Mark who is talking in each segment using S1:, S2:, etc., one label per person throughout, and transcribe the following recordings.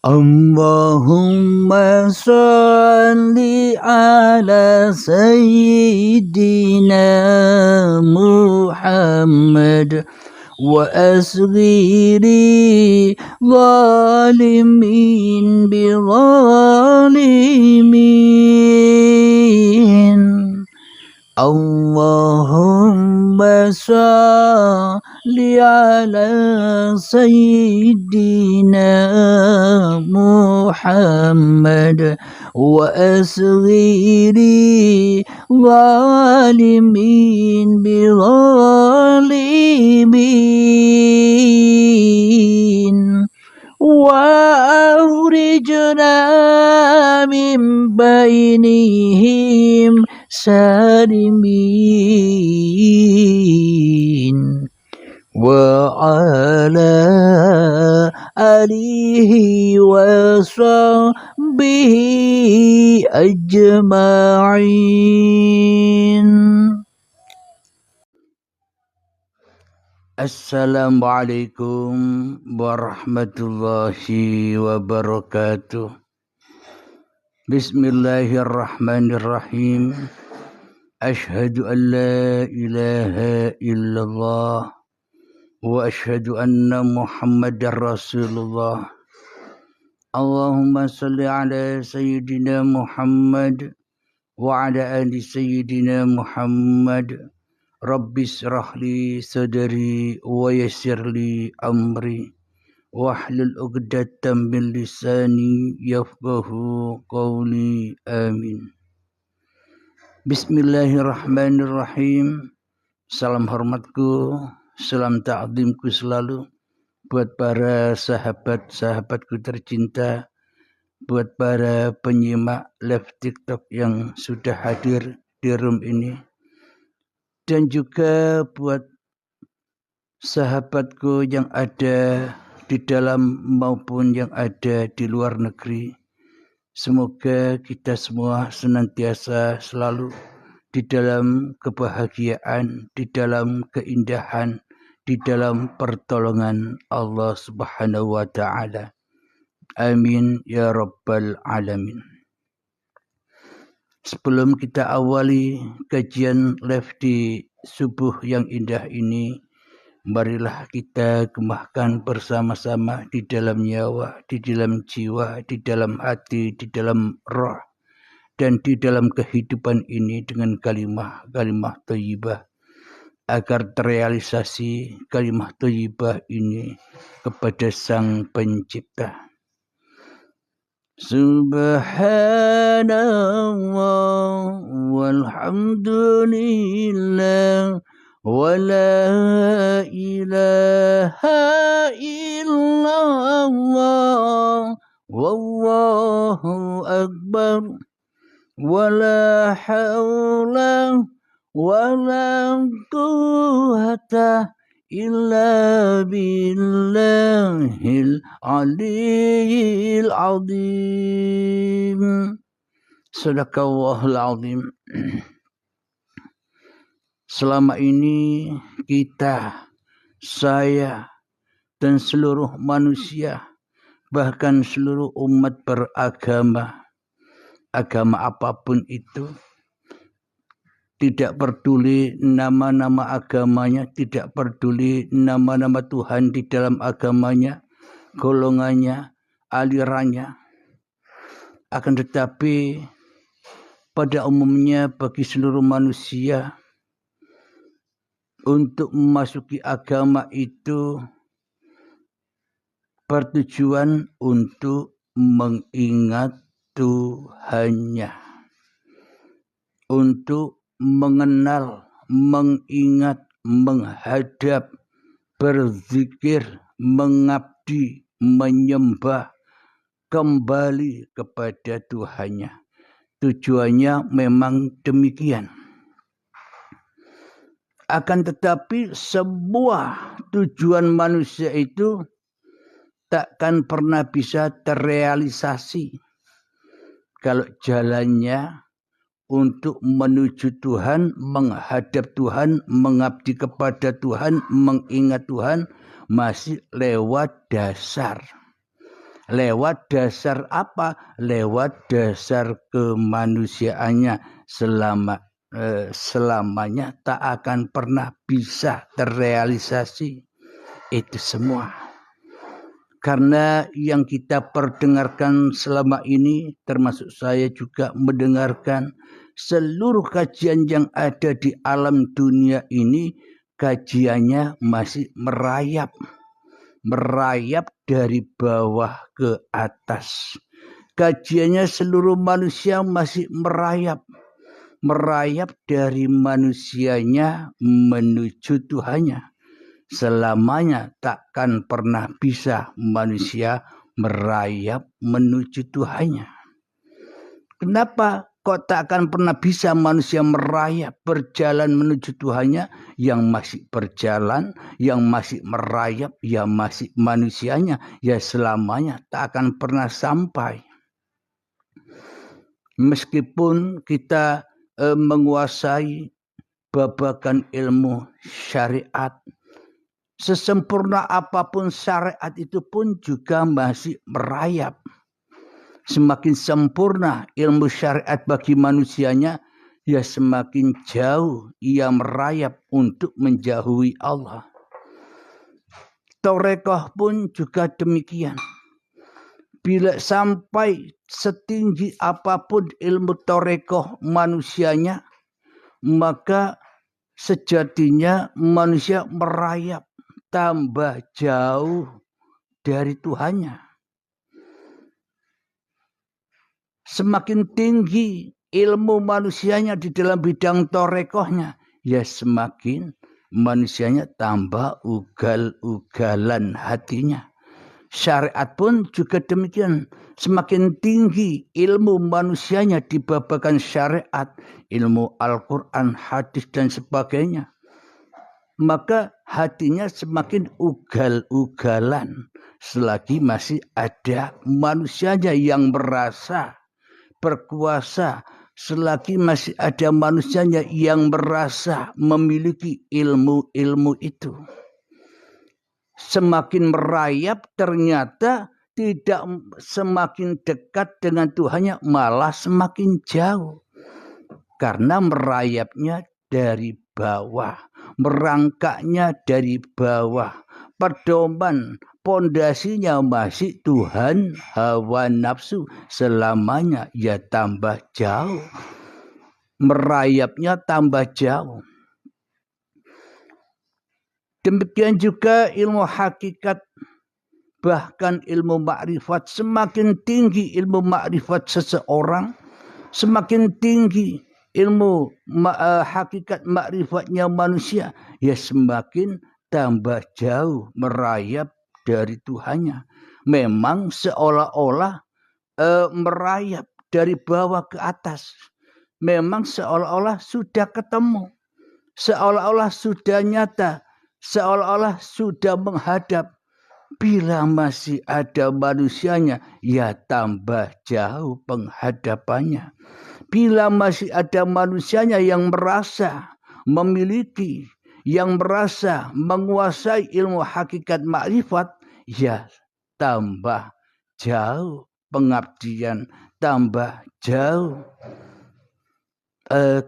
S1: Allahumma salli ala Sayyidina Muhammad wa asghiri zalimin bi zalimin. Allahumma salli ala Sayyidina Muhammad wa asghiri zalimin bi zalimin. وأخرجنا من بينهم سالمين وعلى آله وصحبه أجمعين. Assalamualaikum warahmatullahi wabarakatuh. Bismillahirrahmanirrahim. Ashhadu an la ilaha illallah wa ashhadu anna Muhammadar Rasulullah. Allahumma salli ala Sayyidina Muhammad wa ala ali Sayyidina Muhammad. Rabbi shrah li sadri wa yassir li amri wahlul 'uqdatam min lisani yafqahu qawli. Amin. Bismillahirrahmanirrahim. Salam hormatku, salam ta'zimku selalu buat para sahabat-sahabatku tercinta, buat para penyimak live TikTok yang sudah hadir di room ini, dan juga buat sahabatku yang ada di dalam maupun yang ada di luar negeri. Semoga kita semua senantiasa selalu di dalam kebahagiaan, di dalam keindahan, di dalam pertolongan Allah Subhanahu wa Ta'ala. Amin ya Rabbal Alamin. Sebelum kita awali kajian live di subuh yang indah ini, marilah kita gemahkan bersama-sama di dalam nyawa, di dalam jiwa, di dalam hati, di dalam roh, dan di dalam kehidupan ini dengan kalimah thayyibah, agar terrealisasi kalimah thayyibah ini kepada Sang Pencipta. Subhanallah walhamdulillah wa la ilaha illallah wallahu akbar wa la hawla wa la quwwata illa billahil aliyyil azim. Sadaqallahul azim. Selama ini kita, saya, dan seluruh manusia, bahkan seluruh umat beragama, agama apapun itu, tidak peduli nama-nama agamanya, tidak peduli nama-nama Tuhan di dalam agamanya, golongannya, alirannya. Akan tetapi pada umumnya bagi seluruh manusia, untuk memasuki agama itu bertujuan untuk mengingat Tuhannya, untuk mengenal, mengingat, menghadap, berzikir, mengabdi, menyembah kembali kepada Tuhannya. Tujuannya memang demikian. Akan tetapi sebuah tujuan manusia itu takkan pernah bisa terrealisasi kalau jalannya untuk menuju Tuhan, menghadap Tuhan, mengabdi kepada Tuhan, mengingat Tuhan masih lewat dasar, Lewat dasar apa? Lewat dasar kemanusiaannya selamanya tak akan pernah bisa terrealisasi itu semua. Karena yang kita perdengarkan selama ini, termasuk saya juga mendengarkan seluruh kajian yang ada di alam dunia ini, kajiannya masih merayap dari bawah ke atas. Kajiannya seluruh manusia masih merayap dari manusianya menuju Tuhannya. Selamanya takkan pernah bisa manusia merayap menuju Tuhannya. Kenapa kok takkan pernah bisa manusia merayap berjalan menuju Tuhannya? Yang masih berjalan, yang masih merayap, yang masih manusianya, ya selamanya tak akan pernah sampai. Meskipun kita menguasai babagan ilmu syariat, sesempurna apapun syariat itu pun juga masih merayap. Semakin sempurna ilmu syariat bagi manusianya, ya semakin jauh ia merayap untuk menjauhi Allah. Torekoh pun juga demikian. Bila sampai setinggi apapun ilmu torekoh manusianya, maka sejatinya manusia merayap tambah jauh dari Tuhannya. Semakin tinggi ilmu manusianya di dalam bidang torekohnya, ya semakin manusianya tambah ugal-ugalan hatinya. Syariat pun juga demikian. Semakin tinggi ilmu manusianya di babagan syariat, ilmu Al-Quran, hadis dan sebagainya, maka hatinya semakin ugal-ugalan selagi masih ada manusianya yang merasa berkuasa, selagi masih ada manusianya yang merasa memiliki ilmu-ilmu itu. Semakin merayap ternyata tidak semakin dekat dengan Tuhannya, malah semakin jauh. Karena merayapnya dari bawah, merangkaknya dari bawah. Pedoman pondasinya masih Tuhan, hawa nafsu, selamanya ya tambah jauh. Merayapnya tambah jauh. Demikian juga ilmu hakikat, bahkan ilmu makrifat. Semakin tinggi ilmu makrifat seseorang, semakin tinggi ilmu hakikat makrifatnya manusia, ya semakin tambah jauh merayap dari Tuhannya. Memang seolah-olah merayap dari bawah ke atas. Memang seolah-olah sudah ketemu, seolah-olah sudah nyata, seolah-olah sudah menghadap. Bila masih ada manusianya, ya tambah jauh penghadapannya. Bila masih ada manusianya yang merasa memiliki, yang merasa menguasai ilmu hakikat makrifat, ya tambah jauh pengabdian, tambah jauh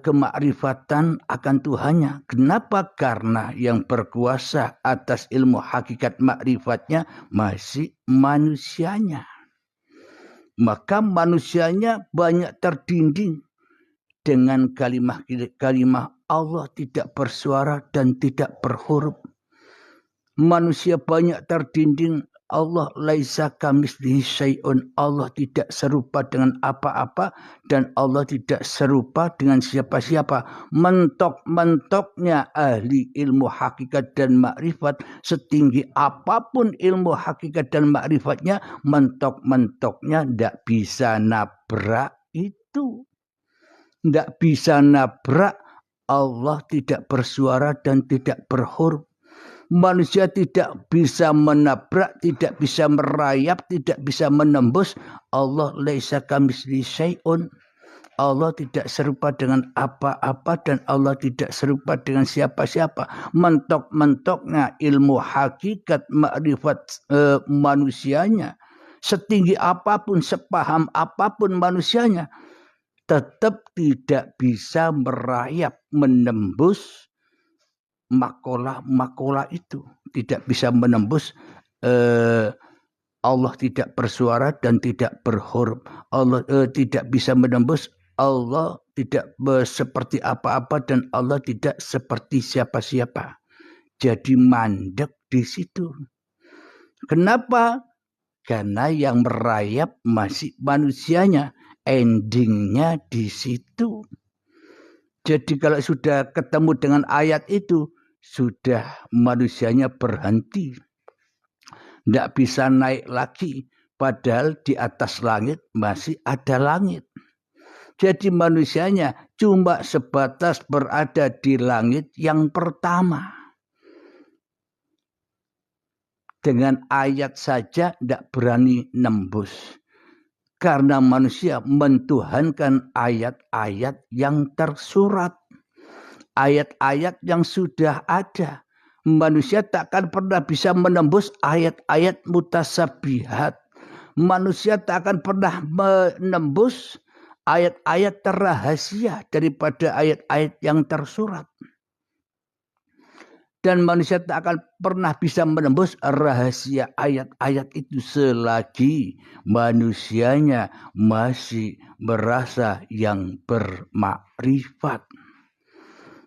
S1: kemakrifatan akan Tuhannya. Kenapa? Karena yang berkuasa atas ilmu hakikat makrifatnya masih manusianya. Maka manusianya banyak terdinding dengan kalimah Allah tidak bersuara dan tidak berhuruf. Manusia banyak terdinding Allah laisa kamitslihi syai'un. Allah tidak serupa dengan apa-apa dan Allah tidak serupa dengan siapa-siapa. Mentok-mentoknya ahli ilmu hakikat dan makrifat, setinggi apapun ilmu hakikat dan makrifatnya, mentok-mentoknya tidak bisa nabrak itu. Tidak bisa nabrak. Allah tidak bersuara dan tidak berhuruf. Manusia tidak bisa menabrak, tidak bisa merayap, tidak bisa menembus. Allah laisa kamitslihi syai'un. Allah tidak serupa dengan apa-apa dan Allah tidak serupa dengan siapa-siapa. Mentok-mentoknya ilmu hakikat makrifat manusianya, setinggi apapun, sepaham apapun manusianya, tetap tidak bisa merayap menembus makola itu. Tidak bisa menembus Allah tidak bersuara dan tidak berhuruf. Allah tidak bisa menembus, Allah tidak seperti apa-apa dan Allah tidak seperti siapa-siapa. Jadi mandek di situ. Kenapa? Karena yang merayap masih manusianya. Endingnya di situ. Jadi kalau sudah ketemu dengan ayat itu, sudah manusianya berhenti. Tidak bisa naik lagi. Padahal di atas langit masih ada langit. Jadi manusianya cuma sebatas berada di langit yang pertama. Dengan ayat saja tidak berani nembus. Karena manusia mentuhankan ayat-ayat yang tersurat. Ayat-ayat yang sudah ada. Manusia takkan pernah bisa menembus ayat-ayat mutasabihat. Manusia tak akan pernah menembus ayat-ayat terrahasia daripada ayat-ayat yang tersurat. Dan manusia tak akan pernah bisa menembus rahasia ayat-ayat itu selagi manusianya masih merasa yang bermakrifat.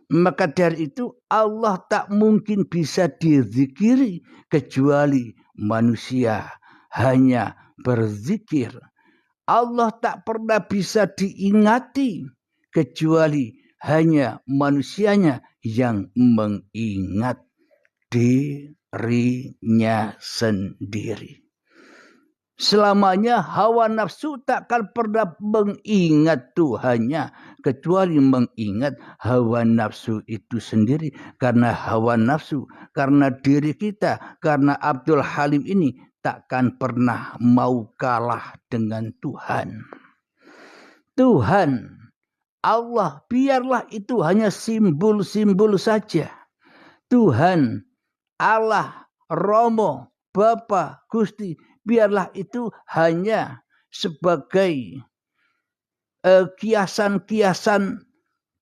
S1: Maka dari itu Allah tak mungkin bisa dizikiri kecuali manusia hanya berzikir. Allah tak pernah bisa diingati kecuali hanya manusianya yang mengingat dirinya sendiri. Selamanya hawa nafsu takkan pernah mengingat Tuhannya kecuali mengingat hawa nafsu itu sendiri. Karena hawa nafsu, karena diri kita, karena Abdul Halim ini takkan pernah mau kalah dengan Tuhan. Tuhan, Allah, biarlah itu hanya simbol-simbol saja. Tuhan, Allah, Romo, Bapa, Gusti, biarlah itu hanya sebagai kiasan-kiasan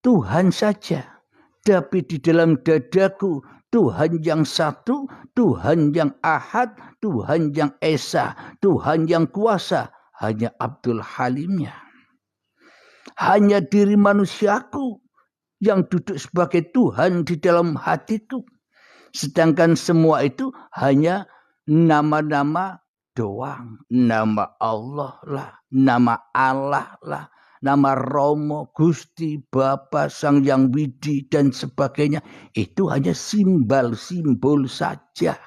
S1: Tuhan saja. Tapi di dalam dadaku Tuhan yang satu, Tuhan yang ahad, Tuhan yang esa, Tuhan yang kuasa, hanya Abdul Halimnya. Hanya diri manusiaku yang duduk sebagai Tuhan di dalam hatiku. Sedangkan semua itu hanya nama-nama doang. Nama Allah lah, nama Allah lah, nama Romo, Gusti, Bapa, Sang Yang Widi dan sebagainya. Itu hanya simbol-simbol saja.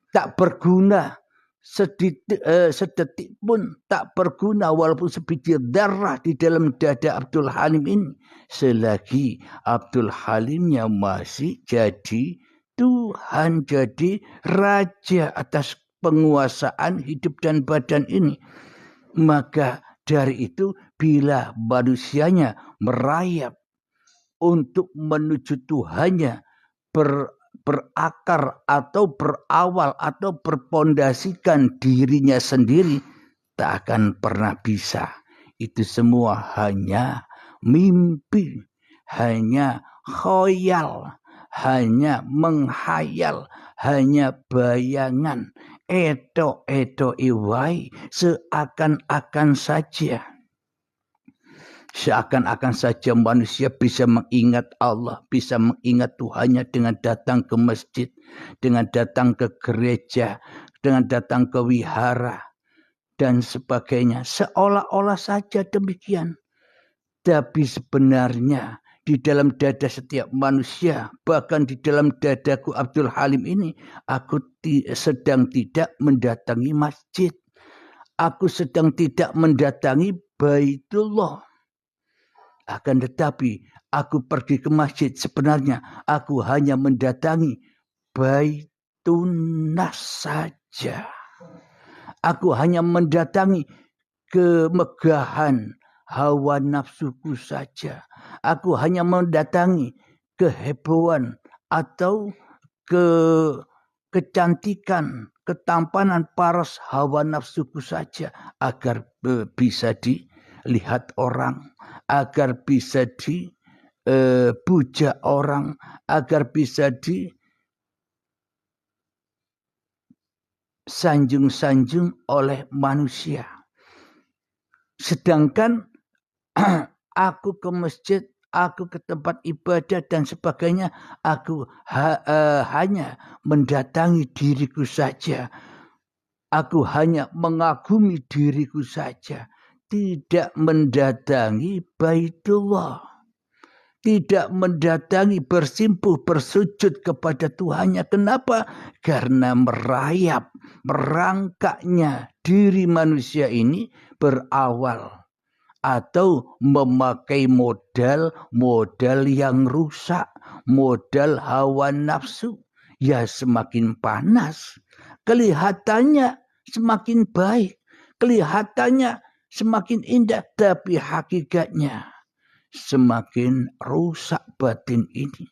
S1: Tak berguna. Sedetik pun tak berguna walaupun sebiji darah di dalam dada Abdul Halim ini. Selagi Abdul Halimnya masih jadi Tuhan, jadi raja atas penguasaan hidup dan badan ini. Maka dari itu bila manusianya merayap untuk menuju Tuhannya, berakar atau berawal atau berpondasikan dirinya sendiri, tak akan pernah bisa. Itu semua hanya mimpi, hanya khoyal, hanya menghayal, hanya bayangan. Eto iwai, seakan-akan saja. Seakan-akan saja manusia bisa mengingat Allah, bisa mengingat Tuhannya dengan datang ke masjid, dengan datang ke gereja, dengan datang ke wihara, dan sebagainya. Seolah-olah saja demikian. Tapi sebenarnya di dalam dada setiap manusia, bahkan di dalam dadaku Abdul Halim ini, aku sedang tidak mendatangi masjid. Aku sedang tidak mendatangi Baitullah. Akan tetapi aku pergi ke masjid, sebenarnya aku hanya mendatangi Baitunas saja. Aku hanya mendatangi kemegahan hawa nafsuku saja. Aku hanya mendatangi kehebohan atau kecantikan, ketampanan paras hawa nafsuku saja agar bisa dilihat orang, agar bisa dipuja orang, agar bisa disanjung-sanjung oleh manusia. Sedangkan aku ke masjid, aku ke tempat ibadah dan sebagainya, aku hanya mendatangi diriku saja. Aku hanya mengagumi diriku saja. Tidak mendatangi Baitullah. Tidak mendatangi bersimpuh, bersujud kepada Tuhannya. Kenapa? Karena merangkaknya diri manusia ini berawal atau memakai modal yang rusak, modal hawa nafsu. Ya semakin panas, kelihatannya semakin baik, kelihatannya semakin indah, tapi hakikatnya semakin rusak batin ini.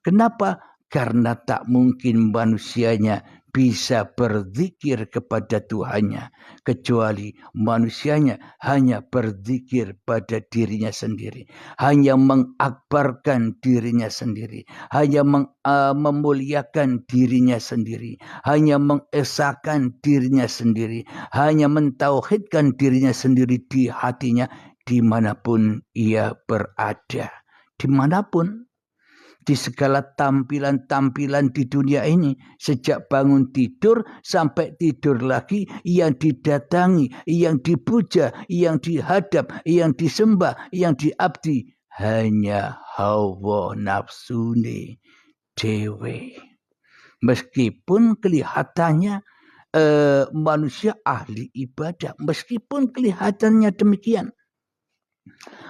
S1: Kenapa? Karena tak mungkin manusianya bisa berzikir kepada Tuhannya, kecuali manusianya hanya berzikir pada dirinya sendiri, hanya mengakbarkan dirinya sendiri, hanya memuliakan dirinya sendiri, hanya mengesahkan dirinya sendiri, hanya mentauhidkan dirinya sendiri di hatinya dimanapun ia berada, dimanapun. Di segala tampilan-tampilan di dunia ini, sejak bangun tidur sampai tidur lagi, yang didatangi, yang dipuja, yang dihadap, yang disembah, yang diabdi, hanya hawa nafsune dewe. Meskipun kelihatannya manusia ahli ibadah, meskipun kelihatannya demikian,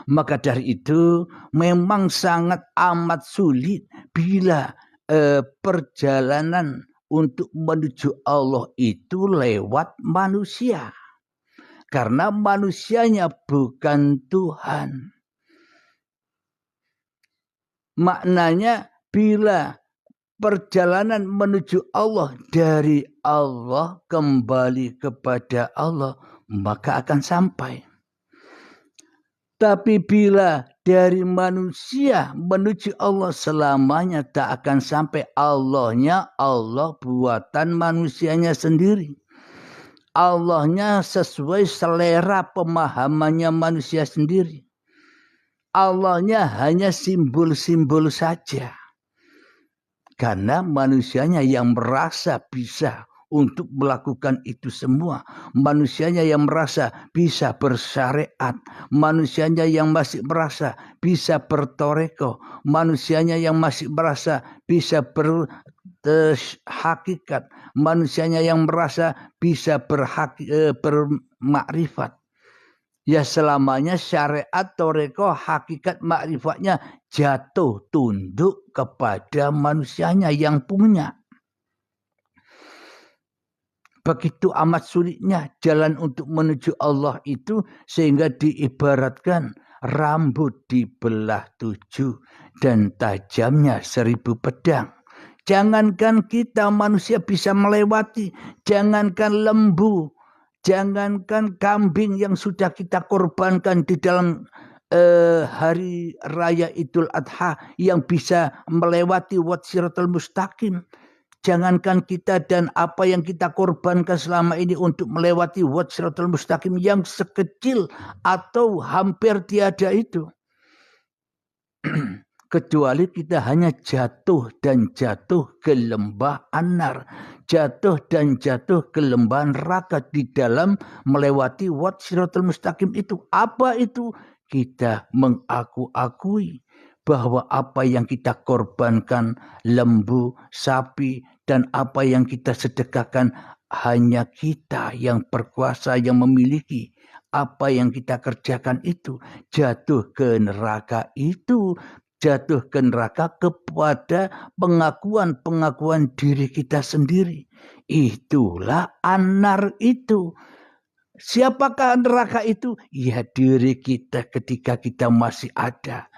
S1: maka dari itu memang sangat amat sulit bila perjalanan untuk menuju Allah itu lewat manusia. Karena manusianya bukan Tuhan. Maknanya bila perjalanan menuju Allah dari Allah kembali kepada Allah, maka akan sampai. Tapi bila dari manusia menuju Allah, selamanya tak akan sampai. Allahnya Allah buatan manusianya sendiri. Allahnya sesuai selera pemahamannya manusia sendiri. Allahnya hanya simbol-simbol saja. Karena manusianya yang merasa bisa untuk melakukan itu semua. Manusianya yang merasa bisa bersyariat. Manusianya yang masih merasa bisa bertoreko. Manusianya yang masih merasa bisa berhakikat. Manusianya yang merasa bisa bermakrifat. Ya selamanya syariat, toreko, hakikat, makrifatnya jatuh tunduk kepada manusianya yang punya. Begitu amat sulitnya jalan untuk menuju Allah itu, sehingga diibaratkan rambut dibelah 7 dan tajamnya 1000 pedang. Jangankan kita manusia bisa melewati, jangankan lembu, jangankan kambing yang sudah kita korbankan di dalam hari raya Idul Adha yang bisa melewati wat siratal mustaqim. Jangankan kita dan apa yang kita korbankan selama ini untuk melewati wat siratal mustaqim yang sekecil atau hampir tiada itu. Kecuali kita hanya jatuh dan jatuh ke lembah An-Nar, jatuh dan jatuh ke lembah neraka di dalam melewati wat siratal mustaqim itu. Apa itu? Kita mengaku-akui bahwa apa yang kita korbankan, lembu, sapi, dan apa yang kita sedekahkan, hanya kita yang berkuasa, yang memiliki. Apa yang kita kerjakan itu jatuh ke neraka itu. Jatuh ke neraka kepada pengakuan-pengakuan diri kita sendiri. Itulah An-Nar itu. Siapakah neraka itu? Ya diri kita ketika kita masih ada.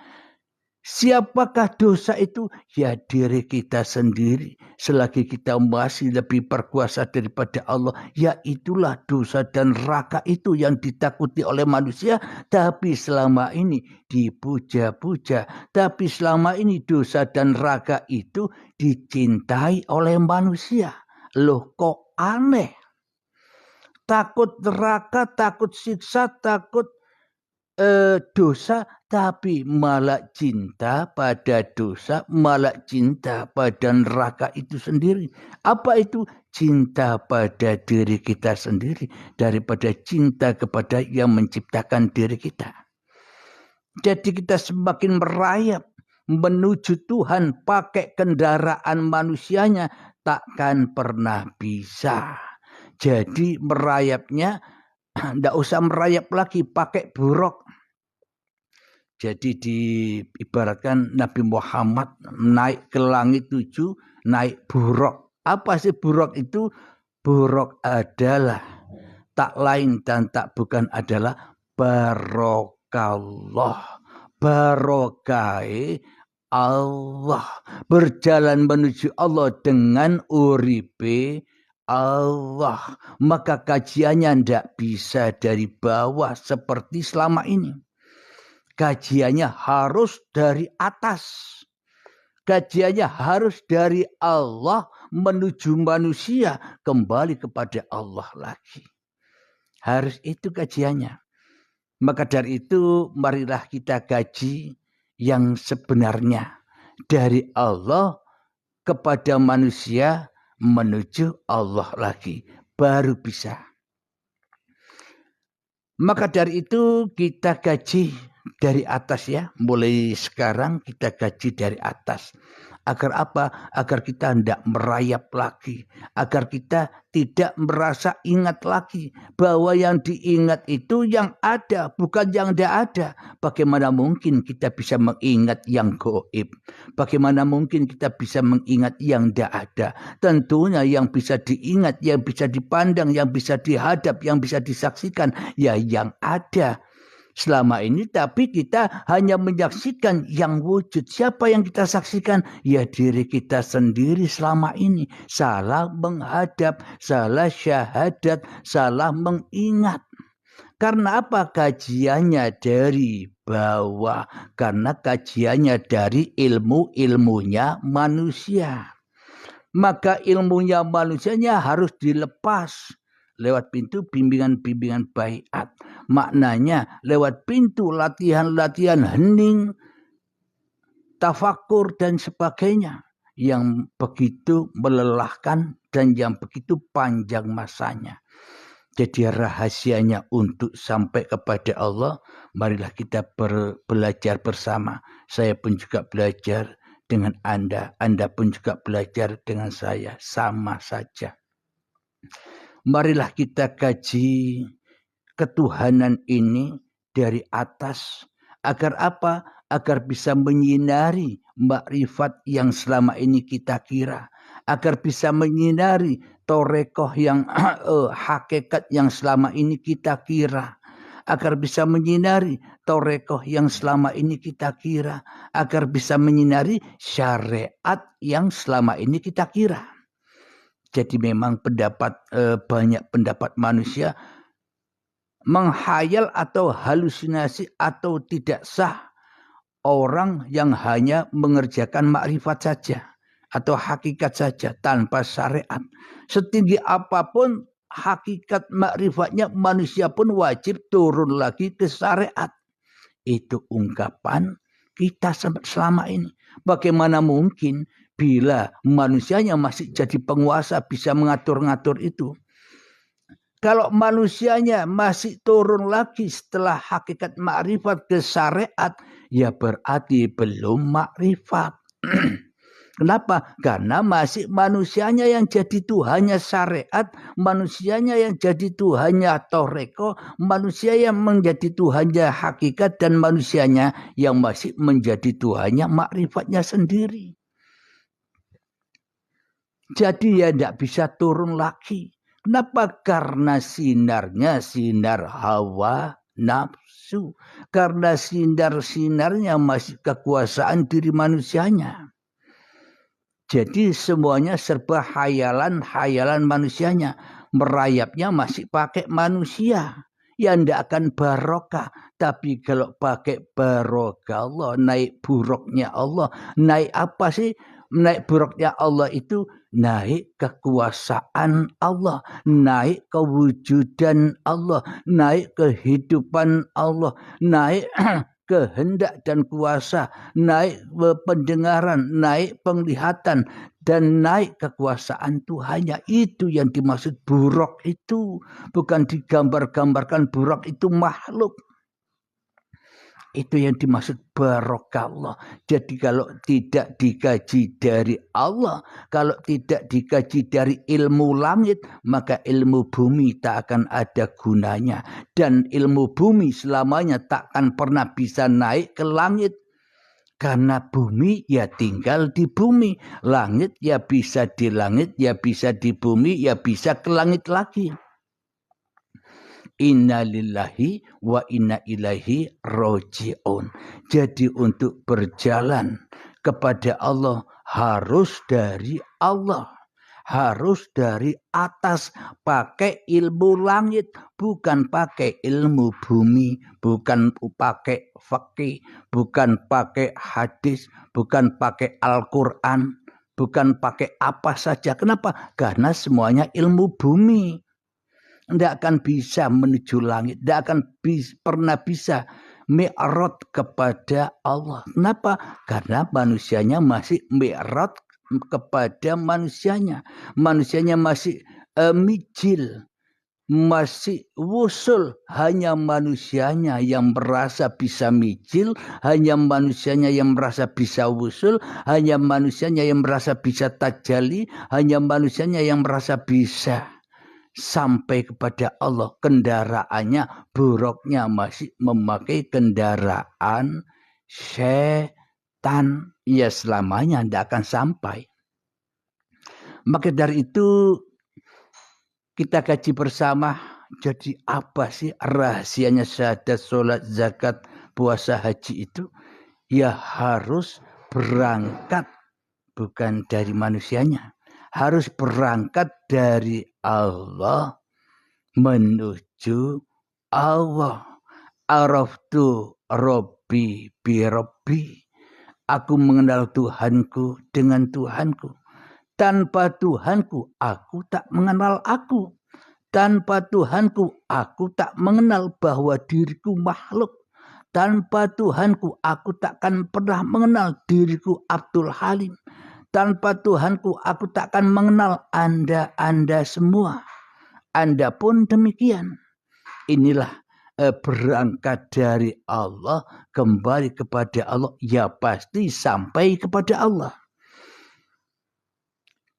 S1: Siapakah dosa itu? Ya diri kita sendiri. Selagi kita masih lebih berkuasa daripada Allah, ya itulah dosa dan neraka itu yang ditakuti oleh manusia. Tapi selama ini dipuja-puja. Tapi selama ini dosa dan neraka itu dicintai oleh manusia. Loh kok aneh? Takut neraka, takut siksa, takut dosa, tapi malah cinta pada dosa, malah cinta pada neraka itu sendiri. Apa itu? Cinta pada diri kita sendiri daripada cinta kepada yang menciptakan diri kita. Jadi kita semakin merayap menuju Tuhan pakai kendaraan manusianya takkan pernah bisa. Jadi merayapnya tidak usah merayap lagi pakai buruk. Jadi diibaratkan Nabi Muhammad naik ke langit 7, naik buruk. Apa sih buruk itu? Buruk adalah tak lain dan tak bukan adalah barokallah. Barokai Allah. Berjalan menuju Allah dengan uripe Allah. Maka kajiannya tidak bisa dari bawah seperti selama ini. Kajiannya harus dari atas. Kajiannya harus dari Allah menuju manusia. Kembali kepada Allah lagi. Harus itu kajiannya. Maka dari itu marilah kita kaji yang sebenarnya. Dari Allah kepada manusia menuju Allah lagi. Baru bisa. Maka dari itu kita kaji dari atas ya. Mulai sekarang kita kaji dari atas. Agar apa? Agar kita tidak merayap lagi. Agar kita tidak merasa ingat lagi. Bahwa yang diingat itu yang ada. Bukan yang tidak ada. Bagaimana mungkin kita bisa mengingat yang gaib? Bagaimana mungkin kita bisa mengingat yang tidak ada? Tentunya yang bisa diingat, yang bisa dipandang, yang bisa dihadap, yang bisa disaksikan. Ya yang ada. Selama ini tapi kita hanya menyaksikan yang wujud. Siapa yang kita saksikan? Ya diri kita sendiri selama ini. Salah menghadap, salah syahadat, salah mengingat. Karena apa? Kajiannya dari bawah. Karena kajiannya dari ilmunya manusia. Maka ilmunya manusianya harus dilepas. Lewat pintu bimbingan-bimbingan baiat. Maknanya lewat pintu latihan-latihan hening, tafakur dan sebagainya. Yang begitu melelahkan dan yang begitu panjang masanya. Jadi rahasianya untuk sampai kepada Allah, marilah kita belajar bersama. Saya pun juga belajar dengan Anda pun juga belajar dengan saya, sama saja. Marilah kita kaji ketuhanan ini dari atas. Agar apa? Agar bisa menyinari makrifat yang selama ini kita kira. Agar bisa menyinari torekoh yang hakikat yang selama ini kita kira. Agar bisa menyinari torekoh yang selama ini kita kira. Agar bisa menyinari syariat yang selama ini kita kira. Jadi memang banyak pendapat manusia menghayal atau halusinasi atau tidak sah orang yang hanya mengerjakan makrifat saja atau hakikat saja tanpa syariat. Setinggi apapun hakikat makrifatnya, manusia pun wajib turun lagi ke syariat. Itu ungkapan kita selama ini. Bagaimana mungkin bila manusianya masih jadi penguasa bisa mengatur-ngatur itu? Kalau manusianya masih turun lagi setelah hakikat makrifat ke syariat, ya berarti belum makrifat. Kenapa? Karena masih manusianya yang jadi Tuhannya syariat, manusianya yang jadi Tuhannya toreko, manusia yang menjadi Tuhannya hakikat, dan manusianya yang masih menjadi Tuhannya makrifatnya sendiri. Jadi ya tidak bisa turun lagi. Kenapa? Karena sinarnya sinar hawa nafsu. Karena sinar-sinarnya masih kekuasaan diri manusianya. Jadi semuanya serba hayalan manusianya. Merayapnya masih pakai manusia. Ya tidak akan barokah. Tapi kalau pakai barokah Allah, naik buruknya Allah. Naik apa sih? Naik buruknya Allah itu naik kekuasaan Allah. Naik kewujudan Allah. Naik kehidupan Allah. Naik kehendak dan kuasa, naik pendengaran, naik penglihatan, dan naik kekuasaan Tuhannya. Itu yang dimaksud buruk itu. Bukan digambar-gambarkan buruk itu makhluk. Itu yang dimaksud barokah Allah. Jadi kalau tidak dikaji dari Allah, kalau tidak dikaji dari ilmu langit, maka ilmu bumi tak akan ada gunanya. Dan ilmu bumi selamanya tak akan pernah bisa naik ke langit. Karena bumi ya tinggal di bumi. Langit ya bisa di langit, ya bisa di bumi, ya bisa ke langit lagi. Inna lillahi wa inna ilaihi roji'un. Jadi untuk berjalan kepada Allah harus dari Allah. Harus dari atas, pakai ilmu langit, bukan pakai ilmu bumi, bukan pakai fikih, bukan pakai hadis, bukan pakai Al-Quran, bukan pakai apa saja. Kenapa? Karena semuanya ilmu bumi. Tidak akan bisa menuju langit. Tidak akan pernah bisa mi'raj kepada Allah. Kenapa? Karena manusianya masih mi'raj kepada manusianya. Manusianya masih mijil. Masih wusul. Hanya manusianya yang merasa bisa mijil. Hanya manusianya yang merasa bisa wusul. Hanya manusianya yang merasa bisa tajali. Hanya manusianya yang merasa bisa sampai kepada Allah. Kendaraannya buruknya masih memakai kendaraan setan. Ya selamanya tidak akan sampai. Maka dari itu kita kaji bersama. Jadi apa sih rahasianya syahadat, sholat, zakat, puasa, haji itu? Ya harus berangkat bukan dari manusianya. Harus berangkat dari Allah menuju Allah. Araftu Rabbi bi Rabbi. Aku mengenal Tuhanku dengan Tuhanku. Tanpa Tuhanku, aku tak mengenal aku. Tanpa Tuhanku, aku tak mengenal bahwa diriku makhluk. Tanpa Tuhanku, aku takkan pernah mengenal diriku Abdul Halim. Tanpa Tuhanku, aku takkan mengenal Anda semua. Anda pun demikian. Inilah berangkat dari Allah, kembali kepada Allah, ya pasti sampai kepada Allah.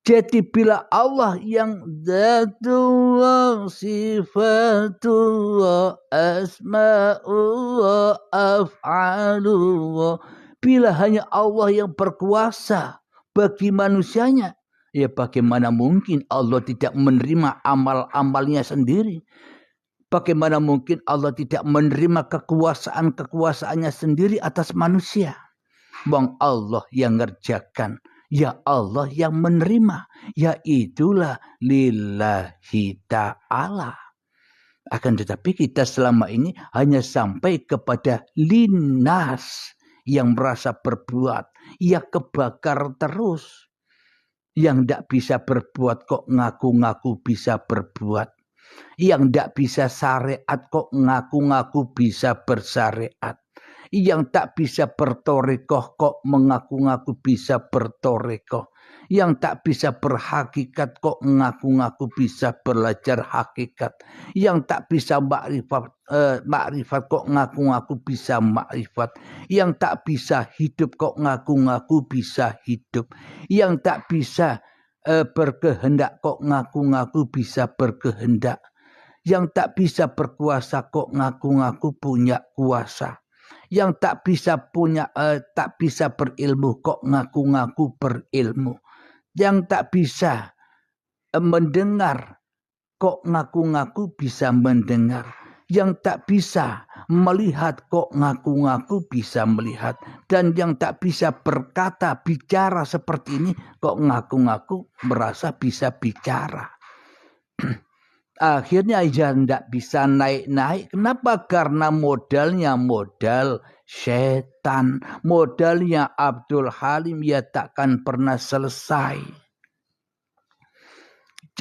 S1: Jadi bila Allah yang zatullah, sifatullah, asma'ullah, af'alullah, bila hanya Allah yang berkuasa bagi manusianya, ya bagaimana mungkin Allah tidak menerima amal-amalnya sendiri? Bagaimana mungkin Allah tidak menerima kekuasaan-kekuasaannya sendiri atas manusia? Bang Allah yang ngerjakan. Ya Allah yang menerima. Ya itulah lillahi ta'ala. Akan tetapi kita selama ini hanya sampai kepada linnas yang merasa berbuat. Ya kebakar terus. Yang tidak bisa berbuat kok ngaku-ngaku bisa berbuat. Yang tidak bisa syariat kok ngaku-ngaku bisa bersyariat. Yang tak bisa bertorekoh kok mengaku-ngaku bisa bertorekoh. Yang tak bisa berhakikat kok ngaku-ngaku bisa belajar hakikat. Yang tak bisa makrifat kok ngaku-ngaku bisa makrifat. Yang tak bisa hidup kok ngaku-ngaku bisa hidup. Yang tak bisa berkehendak kok ngaku-ngaku bisa berkehendak. Yang tak bisa berkuasa kok ngaku-ngaku punya kuasa. Yang tak bisa berilmu kok ngaku-ngaku berilmu. Yang tak bisa mendengar kok ngaku-ngaku bisa mendengar. Yang tak bisa melihat kok ngaku-ngaku bisa melihat. Dan yang tak bisa berkata, bicara seperti ini kok ngaku-ngaku merasa bisa bicara. Akhirnya ya tidak bisa naik-naik. Kenapa? Karena modalnya modal setan. Modalnya Abdul Halim ya takkan pernah selesai.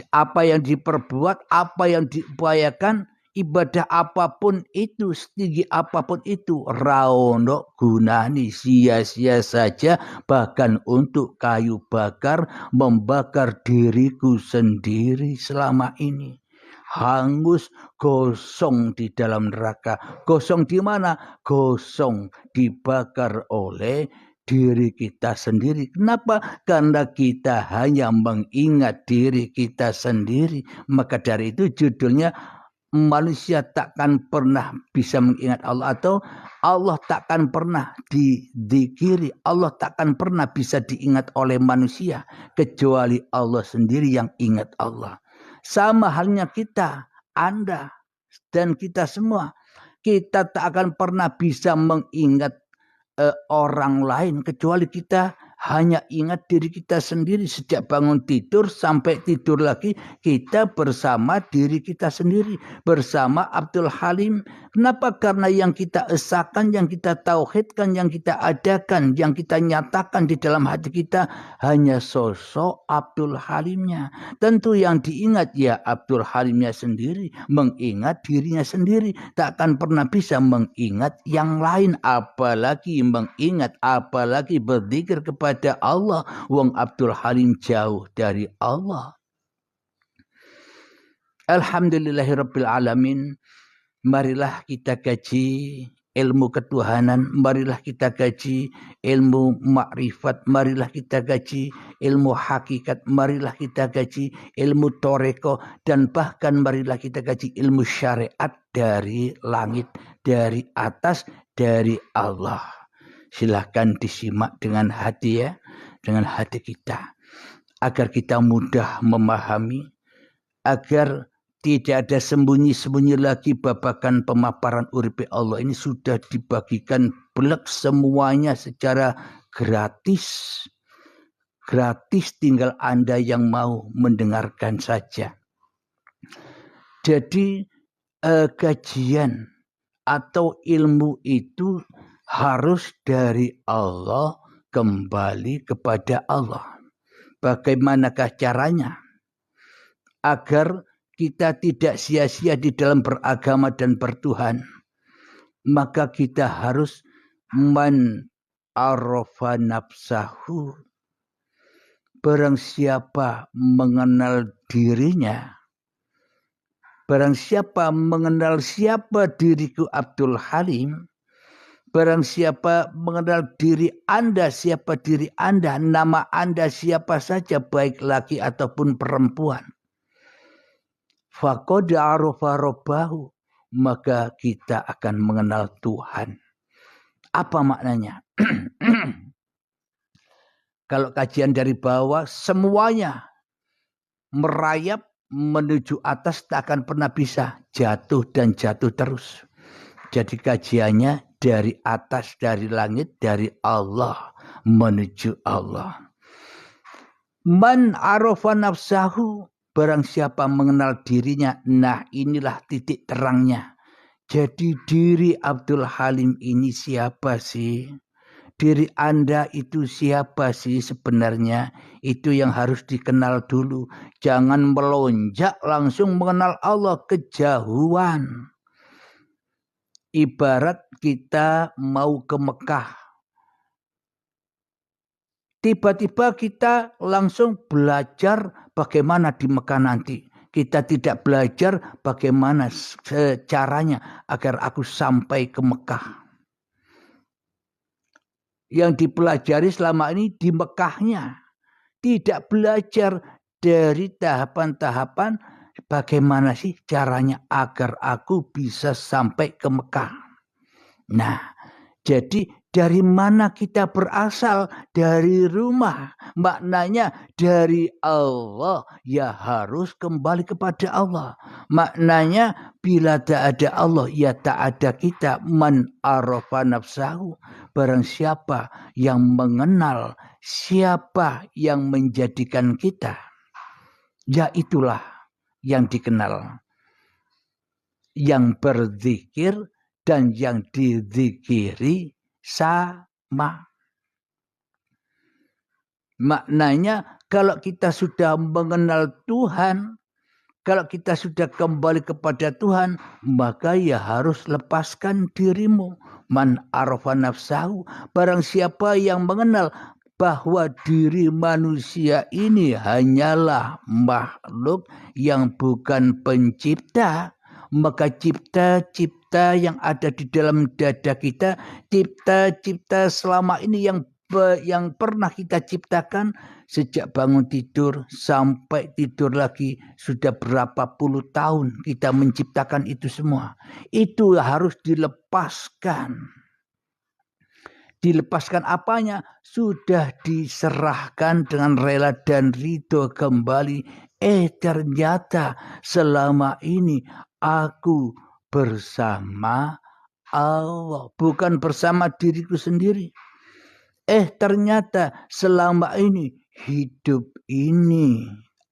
S1: Apa yang diperbuat, apa yang diupayakan, ibadah apapun itu, setinggi apapun itu, raono gunani, sia-sia saja. Bahkan untuk kayu bakar, membakar diriku sendiri selama ini. Hangus, gosong di dalam neraka. Gosong di mana? Gosong dibakar oleh diri kita sendiri. Kenapa? Karena kita hanya mengingat diri kita sendiri. Maka dari itu judulnya manusia takkan pernah bisa mengingat Allah, atau Allah takkan pernah didikiri. Allah takkan pernah bisa diingat oleh manusia kecuali Allah sendiri yang ingat Allah. Sama halnya kita, Anda, dan kita semua. Kita tak akan pernah bisa mengingat orang lain kecuali kita hanya ingat diri kita sendiri. Sejak bangun tidur sampai tidur lagi, kita bersama diri kita sendiri, bersama Abdul Halim. Kenapa? Karena yang kita esakan, yang kita tauhidkan, yang kita adakan, yang kita nyatakan di dalam hati kita hanya sosok Abdul Halimnya. Tentu yang diingat ya Abdul Halimnya sendiri, mengingat dirinya sendiri. Tak akan pernah bisa mengingat yang lain, apalagi mengingat, apalagi berzikir kepada Allah. Wong Abdul Halim jauh dari Allah. Alhamdulillahirabbil alamin. Marilah kita kaji ilmu ketuhanan, marilah kita kaji ilmu makrifat, marilah kita kaji ilmu hakikat, marilah kita kaji ilmu toreko, dan bahkan marilah kita kaji ilmu syariat dari langit, dari atas, dari Allah. Silahkan disimak dengan hati ya, dengan hati kita, agar kita mudah memahami, agar tidak ada sembunyi-sembunyi lagi babakan pemaparan uripe Allah ini. Sudah dibagikan blek semuanya secara gratis. Gratis, tinggal Anda yang mau mendengarkan saja. Jadi kajian atau ilmu itu harus dari Allah kembali kepada Allah. Bagaimanakah caranya? Agar kita tidak sia-sia di dalam beragama dan bertuhan, maka kita harus man arafa nafsahu. Barang siapa mengenal dirinya, barang siapa mengenal siapa diriku Abdul Halim, barang siapa mengenal diri Anda, siapa diri Anda, nama Anda siapa saja, baik laki ataupun perempuan, faqad arafa rabbahu, maka kita akan mengenal Tuhan. Apa maknanya? Kalau kajian dari bawah semuanya merayap menuju atas, tak akan pernah bisa, jatuh dan jatuh terus. Jadi kajiannya dari atas, dari langit, dari Allah menuju Allah. Man arafa nafsahu, barang siapa mengenal dirinya, nah inilah titik terangnya. Jadi diri Abdul Halim ini siapa sih? Diri Anda itu siapa sih sebenarnya? Itu yang harus dikenal dulu. Jangan melonjak langsung mengenal Allah, kejauhan. Ibarat kita mau ke Mekah. Tiba-tiba kita langsung belajar bagaimana di Mekah nanti. Kita tidak belajar bagaimana caranya agar aku sampai ke Mekah. Yang dipelajari selama ini di Mekahnya. Tidak belajar dari tahapan-tahapan bagaimana sih caranya agar aku bisa sampai ke Mekah. Nah, jadi Dari mana kita berasal? Dari rumah. Maknanya dari Allah. Ya harus kembali kepada Allah. Maknanya bila tak ada Allah, ya tak ada kita. Man arafa nafsahu. Barang siapa yang mengenal siapa yang menjadikan kita, ya itulah yang dikenal. Yang berzikir dan yang dizikiri sama. Maknanya kalau kita sudah mengenal Tuhan, kalau kita sudah kembali kepada Tuhan, maka ya harus lepaskan dirimu. Man arafa nafsahu, barang siapa yang mengenal bahwa diri manusia ini hanyalah makhluk yang bukan pencipta, maka cipta-cipta yang ada di dalam dada kita, cipta-cipta selama ini yang pernah kita ciptakan sejak bangun tidur sampai tidur lagi, sudah berapa puluh tahun kita menciptakan itu semua. Itu harus dilepaskan. Dilepaskan apanya? Sudah diserahkan dengan rela dan ridho kembali. Ternyata selama ini aku bersama Allah, bukan bersama diriku sendiri. Ternyata selama ini hidup ini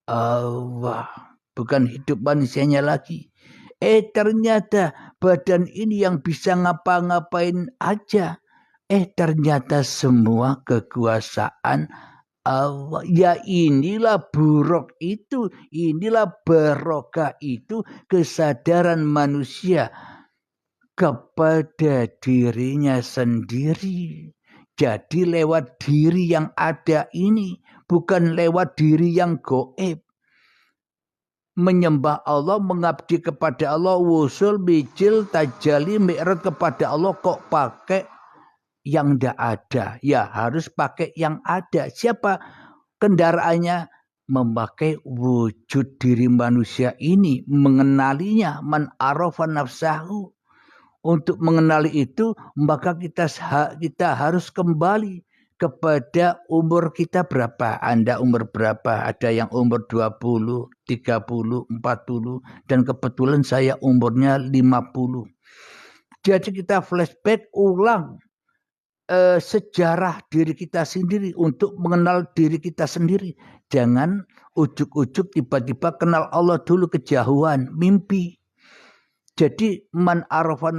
S1: Allah, bukan hidup manusianya lagi. Ternyata badan ini yang bisa ngapa-ngapain aja. Ternyata semua kekuasaan Allah. Ya inilah buruk itu, inilah barokah itu, kesadaran manusia kepada dirinya sendiri. Jadi lewat diri yang ada ini, bukan lewat diri yang gaib. Menyembah Allah, mengabdi kepada Allah, wusul, bijil, tajali, mi'raj kepada Allah kok pakai yang tidak ada. Ya harus pakai yang ada. Siapa kendaraannya? Memakai wujud diri manusia ini, mengenalinya. Man arafa nafsahu. Untuk mengenali itu, maka kita harus kembali kepada umur kita berapa. Anda umur berapa? Ada yang umur 20, 30, 40. Dan kebetulan saya umurnya 50. Jadi kita flashback ulang sejarah diri kita sendiri untuk mengenal diri kita sendiri. Jangan ujuk-ujuk tiba-tiba kenal Allah dulu kejauhan, mimpi. Jadi man arafa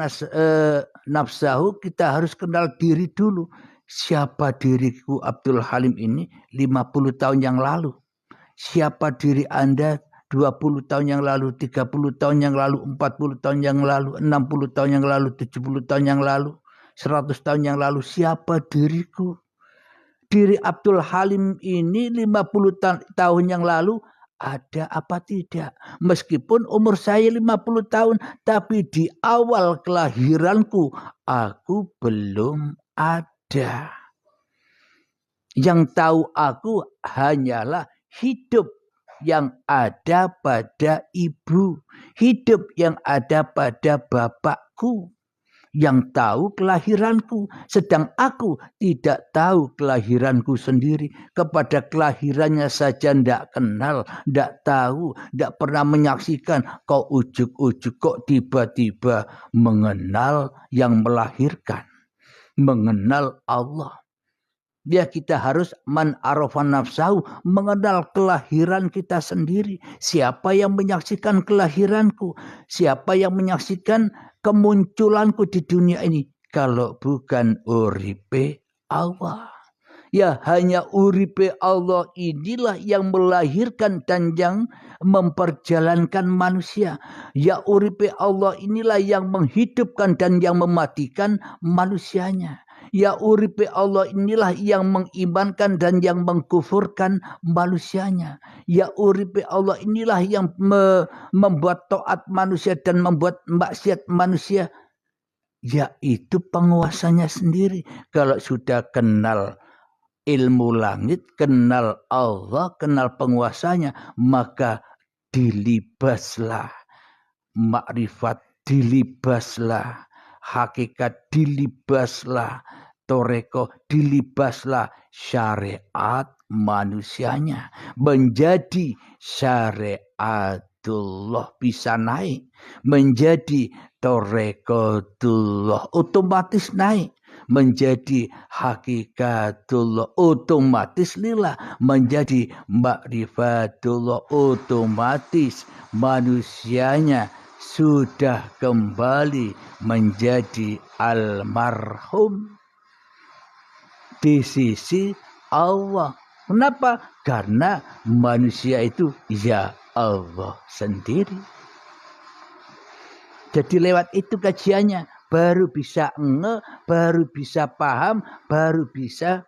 S1: nafsahu, kita harus kenal diri dulu. Siapa diriku Abdul Halim ini 50 tahun yang lalu? Siapa diri Anda 20 tahun yang lalu, 30 tahun yang lalu, 40 tahun yang lalu, 60 tahun yang lalu, 70 tahun yang lalu, 100 tahun yang lalu? Siapa diriku? Diri Abdul Halim ini 50 tahun yang lalu ada apa tidak? Meskipun umur saya 50 tahun, tapi di awal kelahiranku aku belum ada. Yang tahu aku hanyalah hidup yang ada pada ibu, hidup yang ada pada bapakku, yang tahu kelahiranku, sedang aku tidak tahu kelahiranku sendiri. Kepada kelahirannya saja tidak kenal, tidak tahu, tidak pernah menyaksikan. Kok ujuk-ujuk, kok tiba-tiba mengenal yang melahirkan, mengenal Allah. Ya kita harus man arafa nafsahu, mengenal kelahiran kita sendiri. Siapa yang menyaksikan kelahiranku? Siapa yang menyaksikan kemunculanku di dunia ini? Kalau bukan uripe Allah. Ya hanya uripe Allah inilah yang melahirkan dan yang memperjalankan manusia. Ya uripe Allah inilah yang menghidupkan dan yang mematikan manusianya. Ya uripe Allah inilah yang mengimankan dan yang mengkufurkan manusianya. Ya uripe Allah inilah yang membuat taat manusia dan membuat maksiat manusia. Yaitu penguasanya sendiri. Kalau sudah kenal ilmu langit, kenal Allah, kenal penguasanya, maka dilibaslah makrifat, dilibaslah hakikat, dilibaslah toreko, dilibaslah syariat manusianya. Menjadi syariatullah, bisa naik. Menjadi torekotullah, otomatis naik. Menjadi hakikatullah, otomatis lillah. Menjadi ma'rifatullah, otomatis manusianya sudah kembali menjadi almarhum di sisi Allah. Kenapa? Karena manusia itu ya Allah sendiri. Jadi lewat itu kajiannya baru bisa baru bisa paham, baru bisa